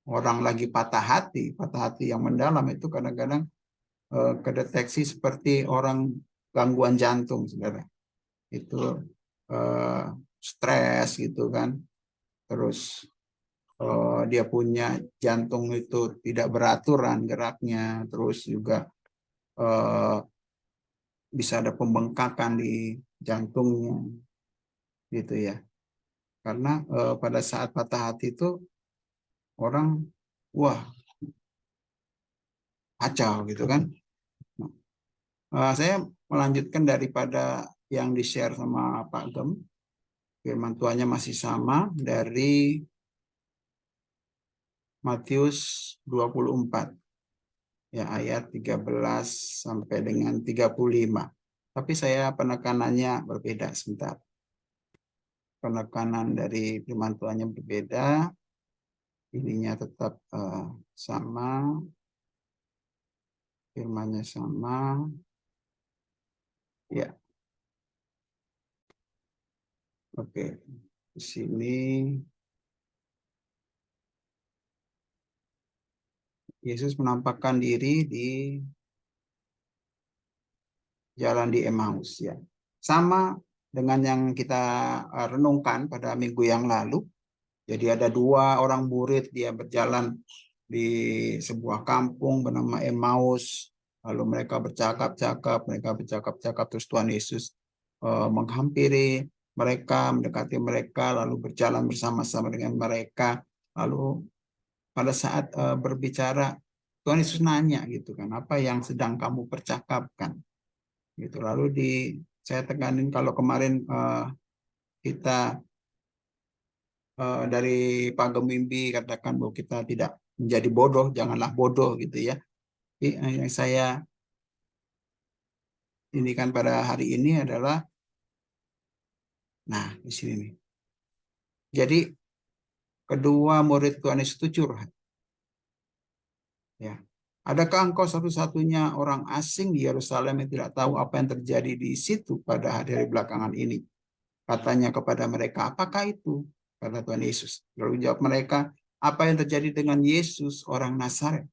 orang lagi patah hati yang mendalam itu kadang-kadang kedeteksi seperti orang gangguan jantung, saudara. Itu stres gitu kan. Terus dia punya jantung itu tidak beraturan geraknya, terus juga bisa ada pembengkakan di jantungnya gitu ya. Karena pada saat patah hati itu orang wah kacau gitu kan. Saya melanjutkan daripada yang di-share sama Pak Gem. Firman Tuhannya masih sama dari Matius 24. Ya, ayat 13 sampai dengan 35. Tapi saya penekanannya berbeda sebentar. penekanan dari firman Tuhannya berbeda, ininya tetap sama, firmannya sama, ya. Oke, di sini Yesus menampakkan diri di jalan di Emmaus, ya. Sama dengan yang kita renungkan pada minggu yang lalu. Jadi ada 2 orang murid, dia berjalan di sebuah kampung bernama Emmaus. Lalu mereka bercakap-cakap, terus Tuhan Yesus menghampiri mereka, mendekati mereka, lalu berjalan bersama-sama dengan mereka. Lalu pada saat berbicara, Tuhan Yesus nanya gitu kan, apa yang sedang kamu percakapkan? Gitu. Lalu saya teganin kalau kemarin kita dari Pak Gemimbi katakan bahwa kita tidak menjadi bodoh, janganlah bodoh gitu ya. Yang saya ini kan pada hari ini adalah, nah di sini nih. Jadi kedua murid Tuhan Yesus itu curhat. Ya. Adakah engkau satu-satunya orang asing di Yerusalem yang tidak tahu apa yang terjadi di situ pada hari belakangan ini? Katanya kepada mereka, apakah itu? Kata Tuhan Yesus. Lalu jawab mereka, apa yang terjadi dengan Yesus orang Nazaret?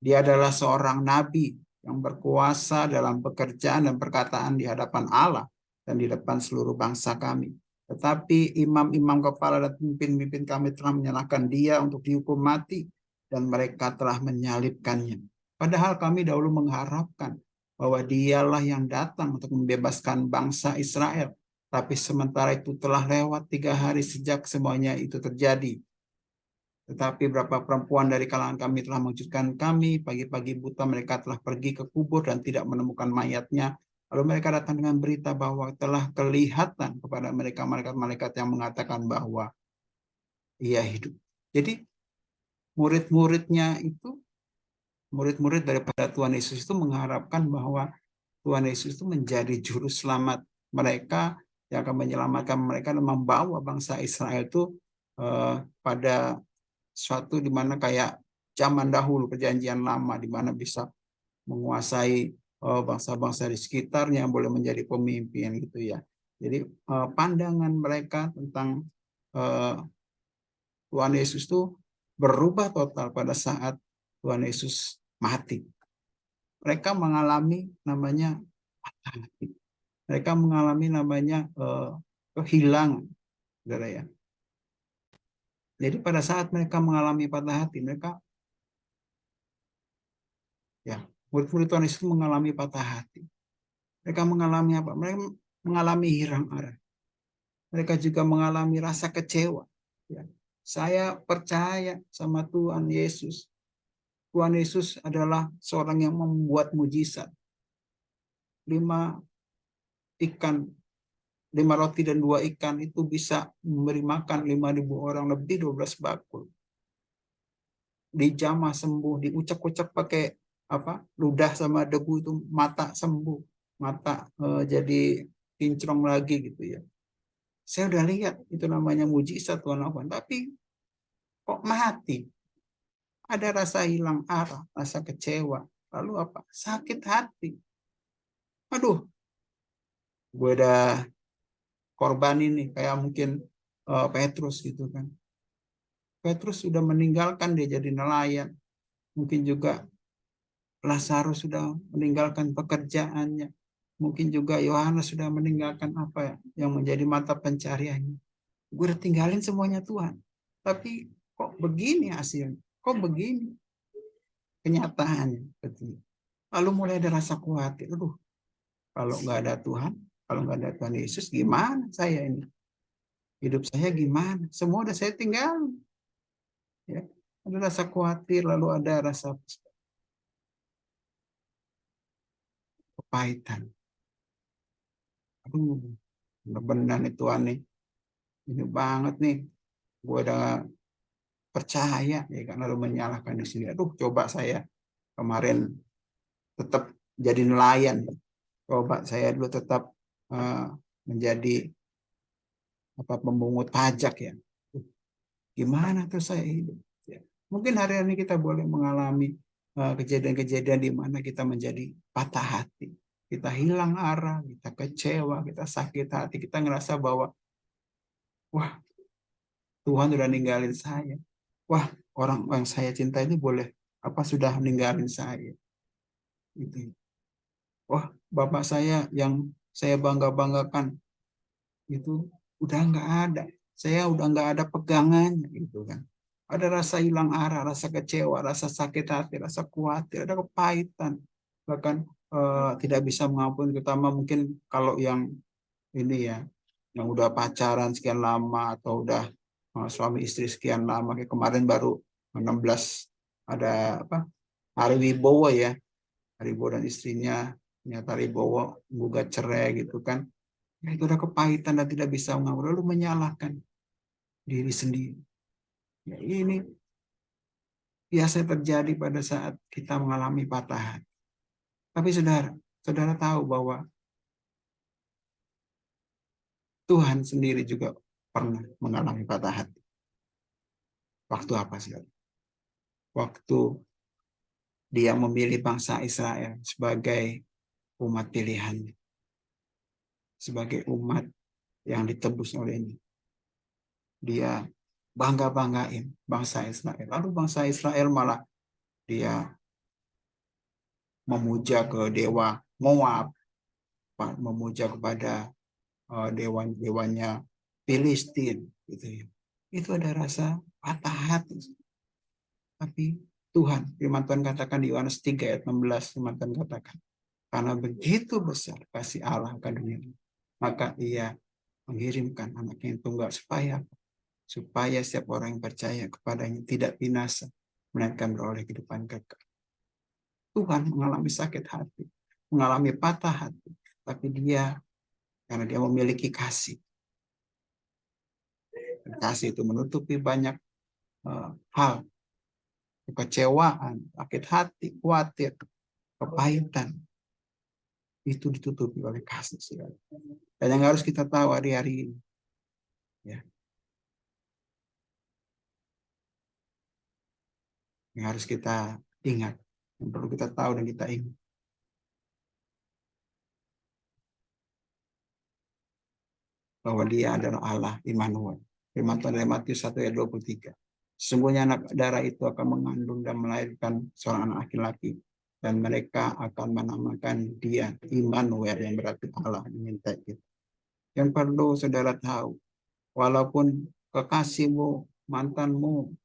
Dia adalah seorang nabi yang berkuasa dalam pekerjaan dan perkataan di hadapan Allah dan di depan seluruh bangsa kami. Tetapi imam-imam kepala dan pemimpin-pemimpin kami telah menyalahkan dia untuk dihukum mati dan mereka telah menyalibkannya. Padahal kami dahulu mengharapkan bahwa dialah yang datang untuk membebaskan bangsa Israel. Tapi sementara itu telah lewat 3 hari sejak semuanya itu terjadi. Tetapi beberapa perempuan dari kalangan kami telah mengejutkan kami. Pagi-pagi buta mereka telah pergi ke kubur dan tidak menemukan mayatnya. Lalu mereka datang dengan berita bahwa telah kelihatan kepada mereka malaikat-malaikat yang mengatakan bahwa ia hidup. Jadi murid-muridnya itu, murid-murid daripada Tuhan Yesus itu mengharapkan bahwa Tuhan Yesus itu menjadi juru selamat mereka yang akan menyelamatkan mereka dan membawa bangsa Israel itu pada suatu di mana kayak zaman dahulu perjanjian lama di mana bisa menguasai bangsa-bangsa di sekitarnya, boleh menjadi pemimpin gitu ya. Jadi pandangan mereka tentang Tuhan Yesus itu berubah total pada saat Tuhan Yesus mati. Mereka mengalami namanya patah hati. Mereka mengalami namanya kehilangan, saudara ya. Jadi pada saat mereka mengalami patah hati, mereka ya, murid-murid Tuhan Yesus mengalami patah hati. Mereka mengalami apa? Mereka mengalami hirang arah. Mereka juga mengalami rasa kecewa. Ya. Saya percaya sama Tuhan Yesus. Tuhan Yesus adalah seorang yang membuat mujizat. 5 roti dan 2 ikan itu bisa memberi makan 5.000 orang, lebih 12 bakul. Dijamah sembuh, diucap-ucap pakai ludah sama debu itu mata sembuh, mata jadi kinclong lagi gitu ya. Saya udah lihat itu namanya mujizat Tuhan lakukan, tapi kok mati? Ada rasa hilang arah, rasa kecewa, lalu apa? Sakit hati. Aduh, gue udah korban ini kayak mungkin Petrus gitu kan. Petrus sudah meninggalkan, dia jadi nelayan. Mungkin juga Lazarus sudah meninggalkan pekerjaannya. Mungkin juga Yohanes sudah meninggalkan apa yang menjadi mata pencariannya. Gue udah tinggalin semuanya Tuhan. Tapi kok begini hasilnya? Kok begini kenyataannya? Lalu mulai ada rasa khawatir. Aduh, kalau nggak ada Tuhan, kalau nggak ada Tuhan Yesus, gimana saya ini? Hidup saya gimana? Semua udah saya tinggal. Ya, ada rasa khawatir, lalu ada rasa kepahitan. Aduh, benar-benar nih Tuhan nih. Ini banget nih. Gue udah percaya ya kan, lalu menyalahkan di sini. Aduh, coba saya kemarin tetap jadi nelayan. Coba saya dulu tetap menjadi pemungut pajak ya. Gimana tuh saya hidup? Ya. Mungkin hari ini kita boleh mengalami kejadian-kejadian di mana kita menjadi patah hati. Kita hilang arah, kita kecewa, kita sakit hati, kita ngerasa bahwa wah, Tuhan sudah ninggalin saya. Wah, orang yang saya cinta ini sudah ninggalin saya. Gitu. Wah, bapak saya yang saya bangga-banggakan itu udah nggak ada. Saya udah nggak ada pegangannya gitu kan. Ada rasa hilang arah, rasa kecewa, rasa sakit hati, rasa khawatir, ada kepahitan. Bahkan tidak bisa mengampuni, terutama mungkin kalau yang ini ya, yang udah pacaran sekian lama atau udah suami istri sekian lama. Kayak kemarin baru 16 ada Ari Wibowo ya. Ari Wibowo dan istrinya, ternyata Ari Wibowo gugat cerai gitu kan. Ya, itu udah kepahitan dan tidak bisa mengampuni, lalu menyalahkan diri sendiri. Ya, ini biasa terjadi pada saat kita mengalami patah hati. Tapi saudara tahu bahwa Tuhan sendiri juga pernah mengalami patah hati. Waktu apa sih? Waktu dia memilih bangsa Israel sebagai umat pilihannya. Sebagai umat yang ditebus olehnya. Dia bangga-banggain bangsa Israel. Lalu bangsa Israel malah dia memuja ke dewa Moab, memuja kepada dewa-dewanya Filistin, gitu ya. Itu ada rasa patah hati. Tapi Tuhan, firman Tuhan katakan di Yohanes 3 ayat 16, firman Tuhan katakan, karena begitu besar kasih Allah ke dunia, maka Ia mengirimkan anaknya yang tunggal supaya setiap orang yang percaya kepadanya tidak binasa, melainkan beroleh kehidupan kekal. Tuhan mengalami sakit hati, mengalami patah hati, tapi karena dia memiliki kasih. Dan kasih itu menutupi banyak hal, kekecewaan, sakit hati, khawatir, kepahitan. Itu ditutupi oleh kasih. Dan yang harus kita tahu hari-hari ini, ya, yang harus kita ingat, yang perlu kita tahu dan kita ingat, bahwa Dia adalah Allah Immanuel. Firman Tuhan dari Matius 1 ayat 23. Sesungguhnya anak darah itu akan mengandung dan melahirkan seorang anak laki-laki, dan mereka akan menamakan Dia Immanuel, yang berarti Allah menyertai kita. Yang perlu saudara tahu, walaupun kekasihmu, mantanmu,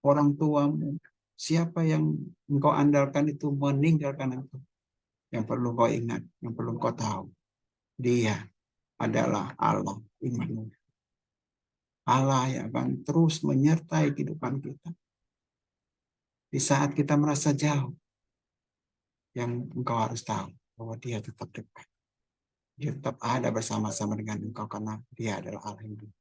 orang tuamu, siapa yang engkau andalkan itu meninggalkan engkau, yang perlu kau ingat, yang perlu kau tahu, Dia adalah Allah Immanuel. Allah yang akan terus menyertai kehidupan kita. Di saat kita merasa jauh, yang engkau harus tahu bahwa Dia tetap dekat. Dia tetap ada bersama-sama dengan engkau karena Dia adalah Allah yang hidup.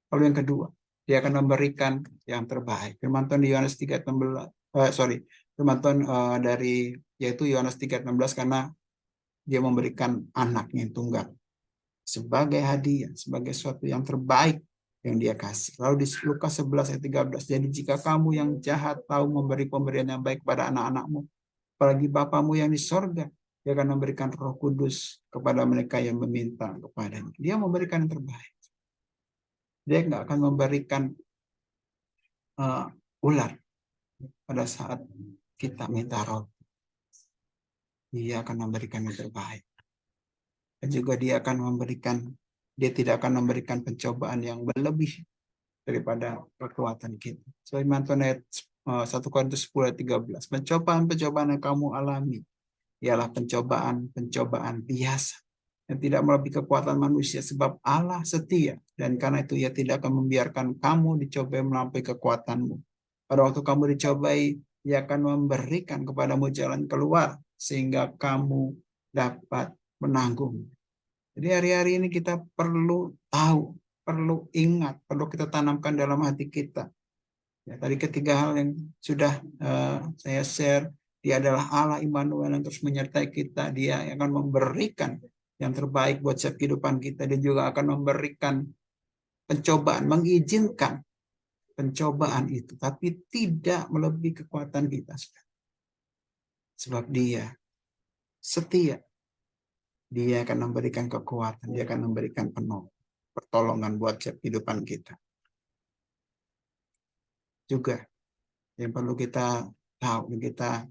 Lalu yang kedua, Dia akan memberikan yang terbaik. Firman Tuhan di Yohanes 3:16, firman Tuhan yaitu Yohanes 3:16, karena Dia memberikan anaknya yang tunggal sebagai hadiah, sebagai sesuatu yang terbaik yang Dia kasih. Lalu di Lukas 11 ayat 13, jadi jika kamu yang jahat tahu memberi pemberian yang baik pada anak-anakmu, apalagi Bapamu yang di sorga, Dia akan memberikan Roh Kudus kepada mereka yang meminta kepadanya. Dia memberikan yang terbaik. Dia nggak akan memberikan ular pada saat kita minta roti. Dia akan memberikan yang terbaik. Dan juga Dia tidak akan memberikan pencobaan yang berlebih daripada kekuatan kita. Firman Tuhan ayat 1 Korintus 10 ayat 13. Pencobaan-pencobaan yang kamu alami ialah pencobaan-pencobaan biasa yang tidak melebihi kekuatan manusia, sebab Allah setia, dan karena itu Ia tidak akan membiarkan kamu dicobai melampaui kekuatanmu. Pada waktu kamu dicobai, Ia akan memberikan kepadamu jalan keluar sehingga kamu dapat menanggung. Jadi hari-hari ini kita perlu tahu, perlu ingat, perlu kita tanamkan dalam hati kita. Ya, tadi ketiga hal yang sudah saya share, Dia adalah Allah Immanuel yang terus menyertai kita. Dia akan memberikan yang terbaik buat setiap kehidupan kita. Dia juga akan memberikan pencobaan, mengizinkan pencobaan itu, tapi tidak melebihi kekuatan kita. Sebab Dia setia. Dia akan memberikan kekuatan, Dia akan memberikan pertolongan buat kehidupan kita. Juga yang perlu kita tahu, yang kita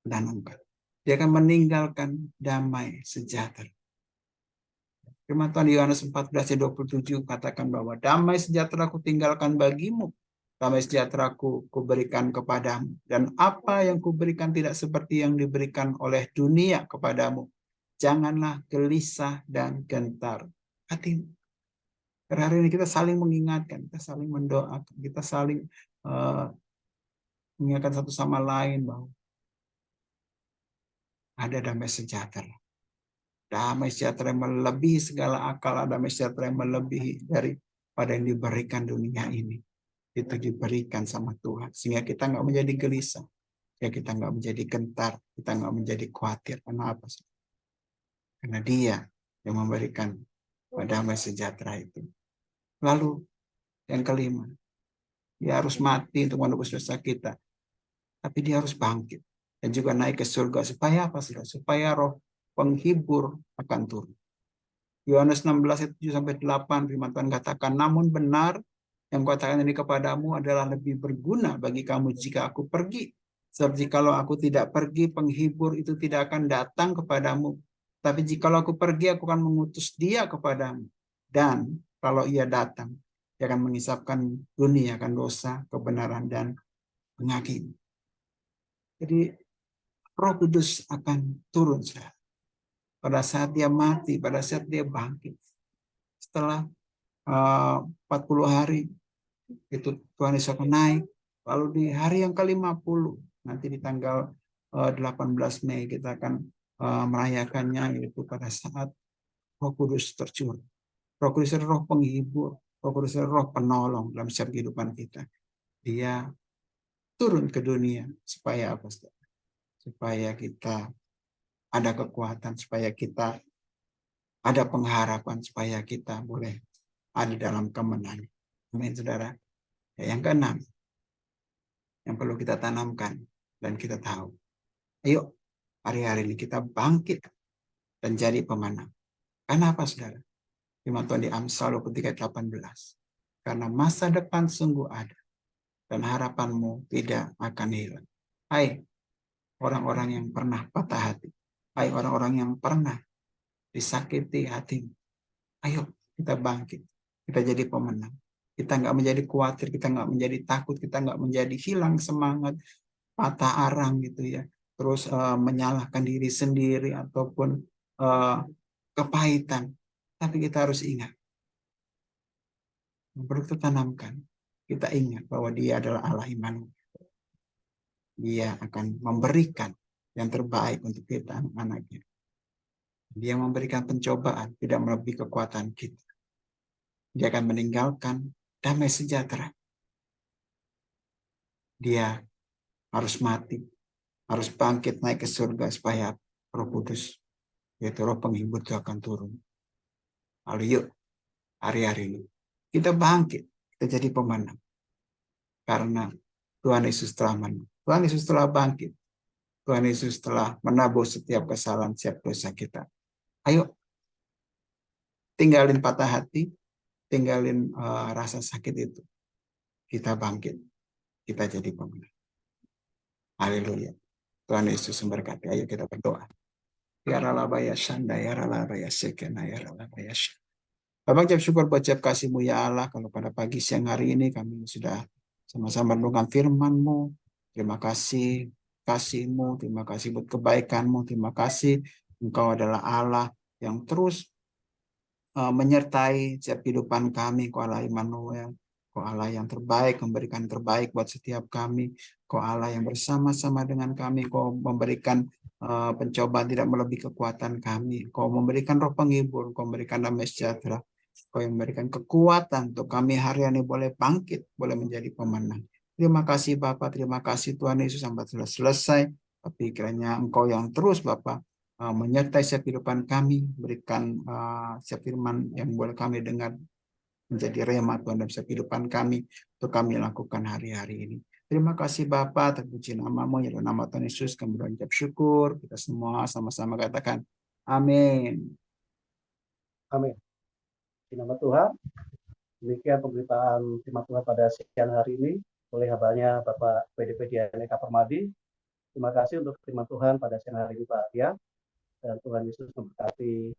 tanamkan, Dia akan meninggalkan damai sejahtera. Firman Tuhan Yohanes 14:27 katakan bahwa damai sejahtera ku tinggalkan bagimu, damai sejahtera ku berikan kepadamu, dan apa yang kuberikan tidak seperti yang diberikan oleh dunia kepadamu. Janganlah gelisah dan gentar hatimu. Hari ini kita saling mengingatkan, kita saling mendoakan, kita saling mengingatkan satu sama lain bahwa ada damai sejahtera. Damai sejahtera yang melebihi segala akal, damai sejahtera yang melebihi daripada yang diberikan dunia ini. Itu diberikan sama Tuhan. Sehingga kita nggak menjadi gelisah. Ya, kita nggak menjadi gentar. Kita nggak menjadi khawatir. Karena apa? Karena Dia yang memberikan damai sejahtera itu. Lalu yang kelima, Dia harus mati untuk menebus dosa kita. Tapi Dia harus bangkit. Dan juga naik ke surga. Supaya apa? Supaya Roh Penghibur akan turun. Yohanes 16:7-8 firman Tuhan katakan, namun benar yang kukatakan ini kepadamu adalah lebih berguna bagi kamu jika aku pergi. Sebab jikalau aku tidak pergi, penghibur itu tidak akan datang kepadamu. Tapi jikalau aku pergi, aku akan mengutus Dia kepadamu. Dan kalau Ia datang, Dia akan mengisapkan dunia akan dosa, kebenaran, dan penghakiman. Jadi Roh Kudus akan turun, saudara. Pada saat Dia mati, pada saat Dia bangkit. Setelah 40 hari, itu Tuhan Yesus akan naik. Lalu di hari yang ke-50, nanti di tanggal 18 Mei, kita akan merayakannya, yaitu pada saat Roh Kudus tercurah. Roh Kudus adalah Roh Penghibur, Roh Kudus adalah Roh Penolong dalam setiap kehidupan kita. Dia turun ke dunia, supaya apa? Supaya kita ada kekuatan, supaya kita ada pengharapan, supaya kita boleh ada dalam kemenangan. Amin, saudara. Yang keenam, yang perlu kita tanamkan dan kita tahu. Ayo, hari-hari ini kita bangkit dan jadi pemenang. Karena apa, saudara? Firman Tuhan di Amsal 23:18. Karena masa depan sungguh ada dan harapanmu tidak akan hilang. Hai, orang-orang yang pernah patah hati. Hai, orang-orang yang pernah disakiti hatimu. Ayo kita bangkit. Kita jadi pemenang. Kita nggak menjadi khawatir, kita nggak menjadi takut, kita nggak menjadi hilang semangat, patah arang gitu ya. Terus menyalahkan diri sendiri ataupun kepahitan. Tapi kita harus ingat. Yang perlu kita tanamkan. Kita ingat bahwa Dia adalah Allah Immanuel. Dia akan memberikan yang terbaik untuk kita, anak-anaknya. Dia memberikan pencobaan, tidak melebihi kekuatan kita. Dia akan meninggalkan damai sejahtera. Dia harus mati, harus bangkit naik ke surga supaya Roh Kudus, yaitu Roh Penghibur itu akan turun. Lalu yuk, hari-hari ini kita bangkit, kita jadi pemenang. Karena Tuhan Yesus telah menang. Tuhan Yesus telah bangkit. Tuhan Yesus telah menebus setiap kesalahan, setiap dosa kita. Ayo, tinggalin patah hati, tinggalin rasa sakit itu. Kita bangkit, kita jadi pemenang. Haleluya. Tuhan Yesus memberkati. Ayo kita berdoa. Ya ralabaya shanda, ya ralabaya sekena, ya ralabaya shanda. Bapak ucap syukur buat kasih-Mu ya Allah, kalau pada pagi siang hari ini kami sudah sama-sama merenungkan firman-Mu. Terima kasih kasih-Mu, terima kasih buat kebaikan-Mu, terima kasih Engkau adalah Allah yang terus menyertai setiap kehidupan kami. Kau Allah Immanuel, Kau Allah yang terbaik, memberikan terbaik buat setiap kami. Kau Allah yang bersama-sama dengan kami, Kau memberikan pencobaan tidak melebihi kekuatan kami. Kau memberikan Roh Penghibur, Kau memberikan damai sejahtera. Kau yang memberikan kekuatan untuk kami hari ini boleh bangkit, boleh menjadi pemenang. Terima kasih Bapak, terima kasih Tuhan Yesus sampai sudah selesai. Tapi kiranya Engkau yang terus Bapak menyertai setiap kehidupan kami, berikan setiap firman yang boleh kami dengar menjadi rema Tuhan dalam setiap kehidupan kami untuk kami lakukan hari-hari ini. Terima kasih Bapa, terpuji namamu, ya dalam nama Tuhan Yesus kami berucap syukur. Kita semua sama-sama katakan amin. Amin. Di nama Tuhan, demikian pemberitaan firman Tuhan pada siang hari ini oleh hambanya Bapak PDP Dian Eka Permadi. Terima kasih untuk firman Tuhan pada siang hari ini Pak Dian, dan Tuhan Yesus memberkati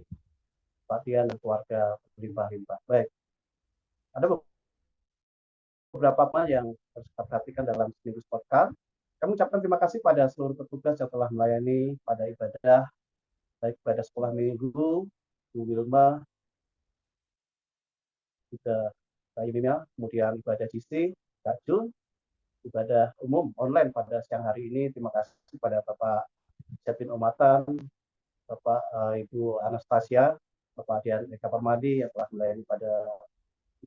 Pak Dian dan keluarga berlimpah-limpah. Baik, ada beberapa hal yang harus kita perhatikan dalam seminggu sepekan. Kami ucapkan terima kasih pada seluruh petugas yang telah melayani pada ibadah, baik pada sekolah minggu, Bu Wilma, juga Kak Yumina, kemudian ibadah GC, Kak Jun, ibadah umum online pada siang hari ini. Terima kasih pada Bapak Sepin Omatan, Bapak Ibu Anastasia, Bapak Dian Eka Permadi yang telah melayani pada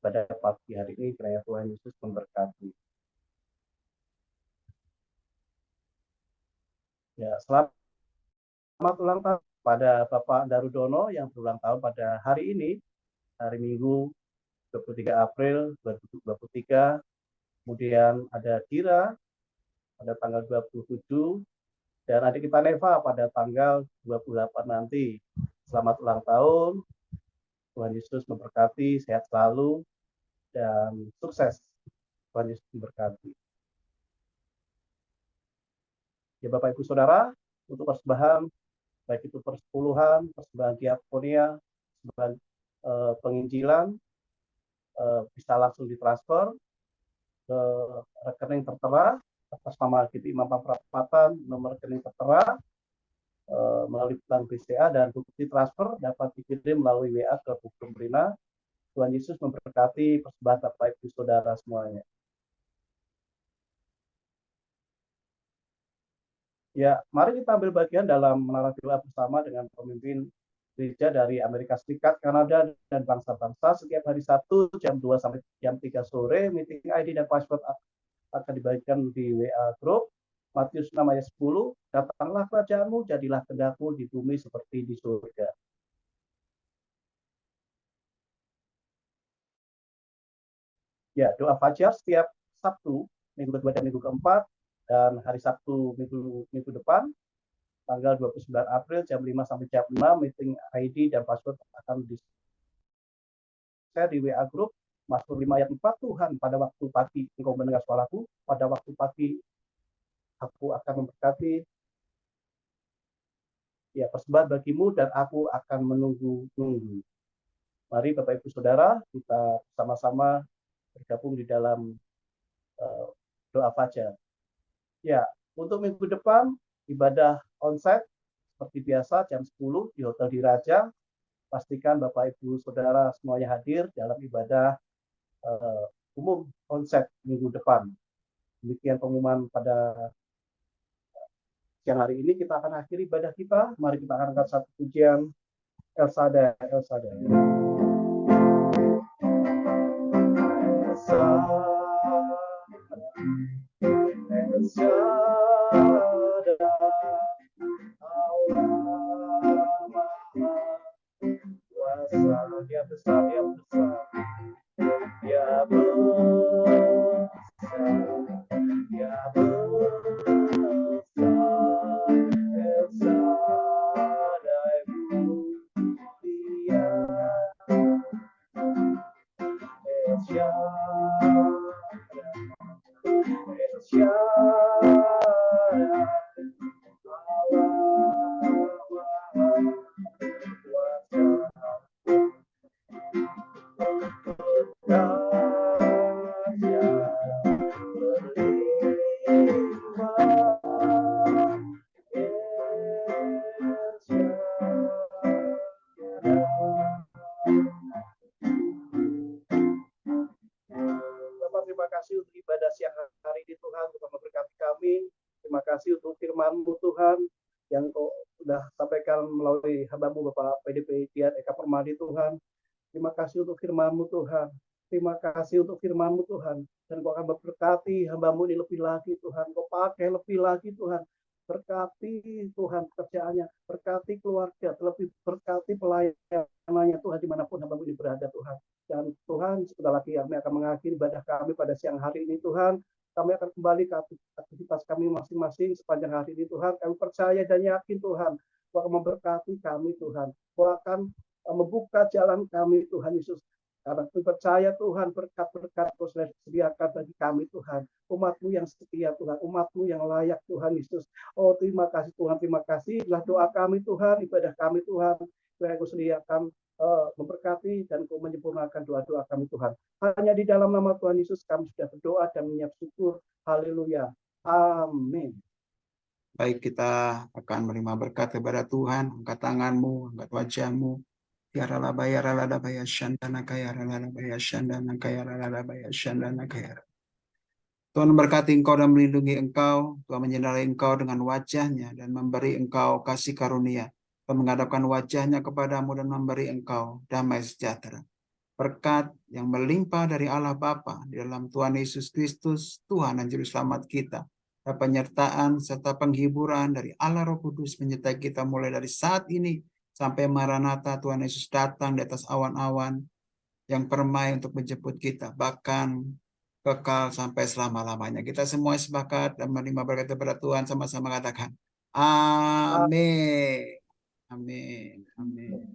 ibadah pagi hari ini. Kiranya Tuhan Yesus memberkati. Ya, selamat ulang tahun pada Bapak Darudono yang berulang tahun pada hari ini, hari Minggu 23 April 2023. Kemudian ada Kira pada tanggal 27, dan adik kita Neva pada tanggal 28 nanti. Selamat ulang tahun. Tuhan Yesus memberkati, sehat selalu, dan sukses. Tuhan Yesus memberkati. Ya Bapak Ibu Saudara, untuk persembahan, baik itu persepuluhan, persembahan diakonia, persembahan penginjilan, bisa langsung ditransfer ke rekening tertera atas nama GPI Mampang Perapatan, nomor rekening tertera melalui bank BCA, dan bukti transfer dapat dikirim melalui WA ke Bu Brina. Tuhan Yesus memberkati persembahan Bapak Ibu Saudara semuanya. Ya, mari kita ambil bagian dalam menara doa bersama dengan pemimpin gereja dari Amerika Serikat, Kanada, dan bangsa-bangsa setiap hari Sabtu jam 2 sampai jam 3 sore. Meeting ID dan password akan dibagikan di WA Group. Matius 6 ayat 10, datanglah kerajaanmu, jadilah kehendakmu di bumi seperti di surga. Ya, doa fajar setiap Sabtu, minggu kedua dan minggu keempat, dan hari Sabtu minggu depan, tanggal 29 April jam 5 sampai jam 6, meeting ID dan password akan di-share di WA Group. Mazmur 5 ayat 4, Tuhan pada waktu pagi engkau mendengar suaraku, pada waktu pagi aku akan memberkati. Ya, persembahan bagimu dan aku akan menunggu-nunggu. Mari Bapak Ibu Saudara, kita sama-sama bergabung di dalam doa fajar. Ya, untuk minggu depan ibadah onsite seperti biasa jam 10 di Hotel Diraja. Pastikan Bapak Ibu Saudara semuanya hadir dalam ibadah umum onsite minggu depan. Demikian pengumuman pada siang hari ini. Kita akan akhiri ibadah kita. Mari kita akan angkat satu pujian, El Shaddai, El Shaddai. El Shaddai, Allah Maha Kuasa, Dia besar, Dia besar, Dia besar, Dia besar. El Shaddai mulia, El Shaddai, El Shaddai, Allah Maha Kuasa. Bapak, terima kasih untuk ibadah siang hari ini Tuhan, Tuhan memberkati kami. Terima kasih untuk firman-Mu Tuhan yang Kau sudah sampaikan melalui hamba-Mu Bapak PDP Dian Eka Permadi Tuhan. Terima kasih untuk firman-Mu Tuhan. Terima kasih untuk firman-Mu Tuhan. Dan Kau akan memberkati hamba-Mu ini lebih lagi Tuhan. Kau pakai lebih lagi Tuhan. berkati Tuhan pekerjaannya, berkati keluarga, terlebih berkati pelayanannya Tuhan dimanapun hamba ini berada Tuhan. Dan Tuhan, sebentar lagi kami akan mengakhiri ibadah kami pada siang hari ini Tuhan. Kami akan kembali ke aktivitas kami masing-masing sepanjang hari ini Tuhan. Kami percaya dan yakin Tuhan bahwa akan memberkati kami Tuhan, bahwa akan membuka jalan kami Tuhan Yesus. Karena kami percaya Tuhan berkat-berkat Kau sediakan bagi kami Tuhan. Umat-Mu yang setia Tuhan, Umat-Mu yang layak Tuhan Yesus. Oh terima kasih Tuhan, terima kasih. Inilah doa kami Tuhan, ibadah kami Tuhan. Supaya Kau sediakan memberkati dan Kau menyempurnakan doa-doa kami Tuhan. Hanya di dalam nama Tuhan Yesus kami sudah berdoa dan menyiap syukur. Haleluya. Amin. Baik, kita akan menerima berkat kepada Tuhan. Angkat tanganmu, angkat wajahmu. Tiarala bayarala baya shandana kaya rala baya shandana kaya rala baya shandana kaya. Tuhan memberkati engkau dan melindungi engkau. Tuhan menyinari engkau dengan wajahnya dan memberi engkau kasih karunia. Tuhan menghadapkan wajahnya kepadamu dan memberi engkau damai sejahtera. Berkat yang melimpah dari Allah Bapa di dalam Tuhan Yesus Kristus, Tuhan dan Juru Selamat kita. Dan penyertaan serta penghiburan dari Allah Roh Kudus menyertai kita mulai dari saat ini sampai Maranatha Tuhan Yesus datang di atas awan-awan yang permai untuk menjemput kita. Bahkan kekal sampai selama-lamanya. Kita semua sepakat dan menerima berkat daripada Tuhan, sama-sama katakan amin. Amin. Amin.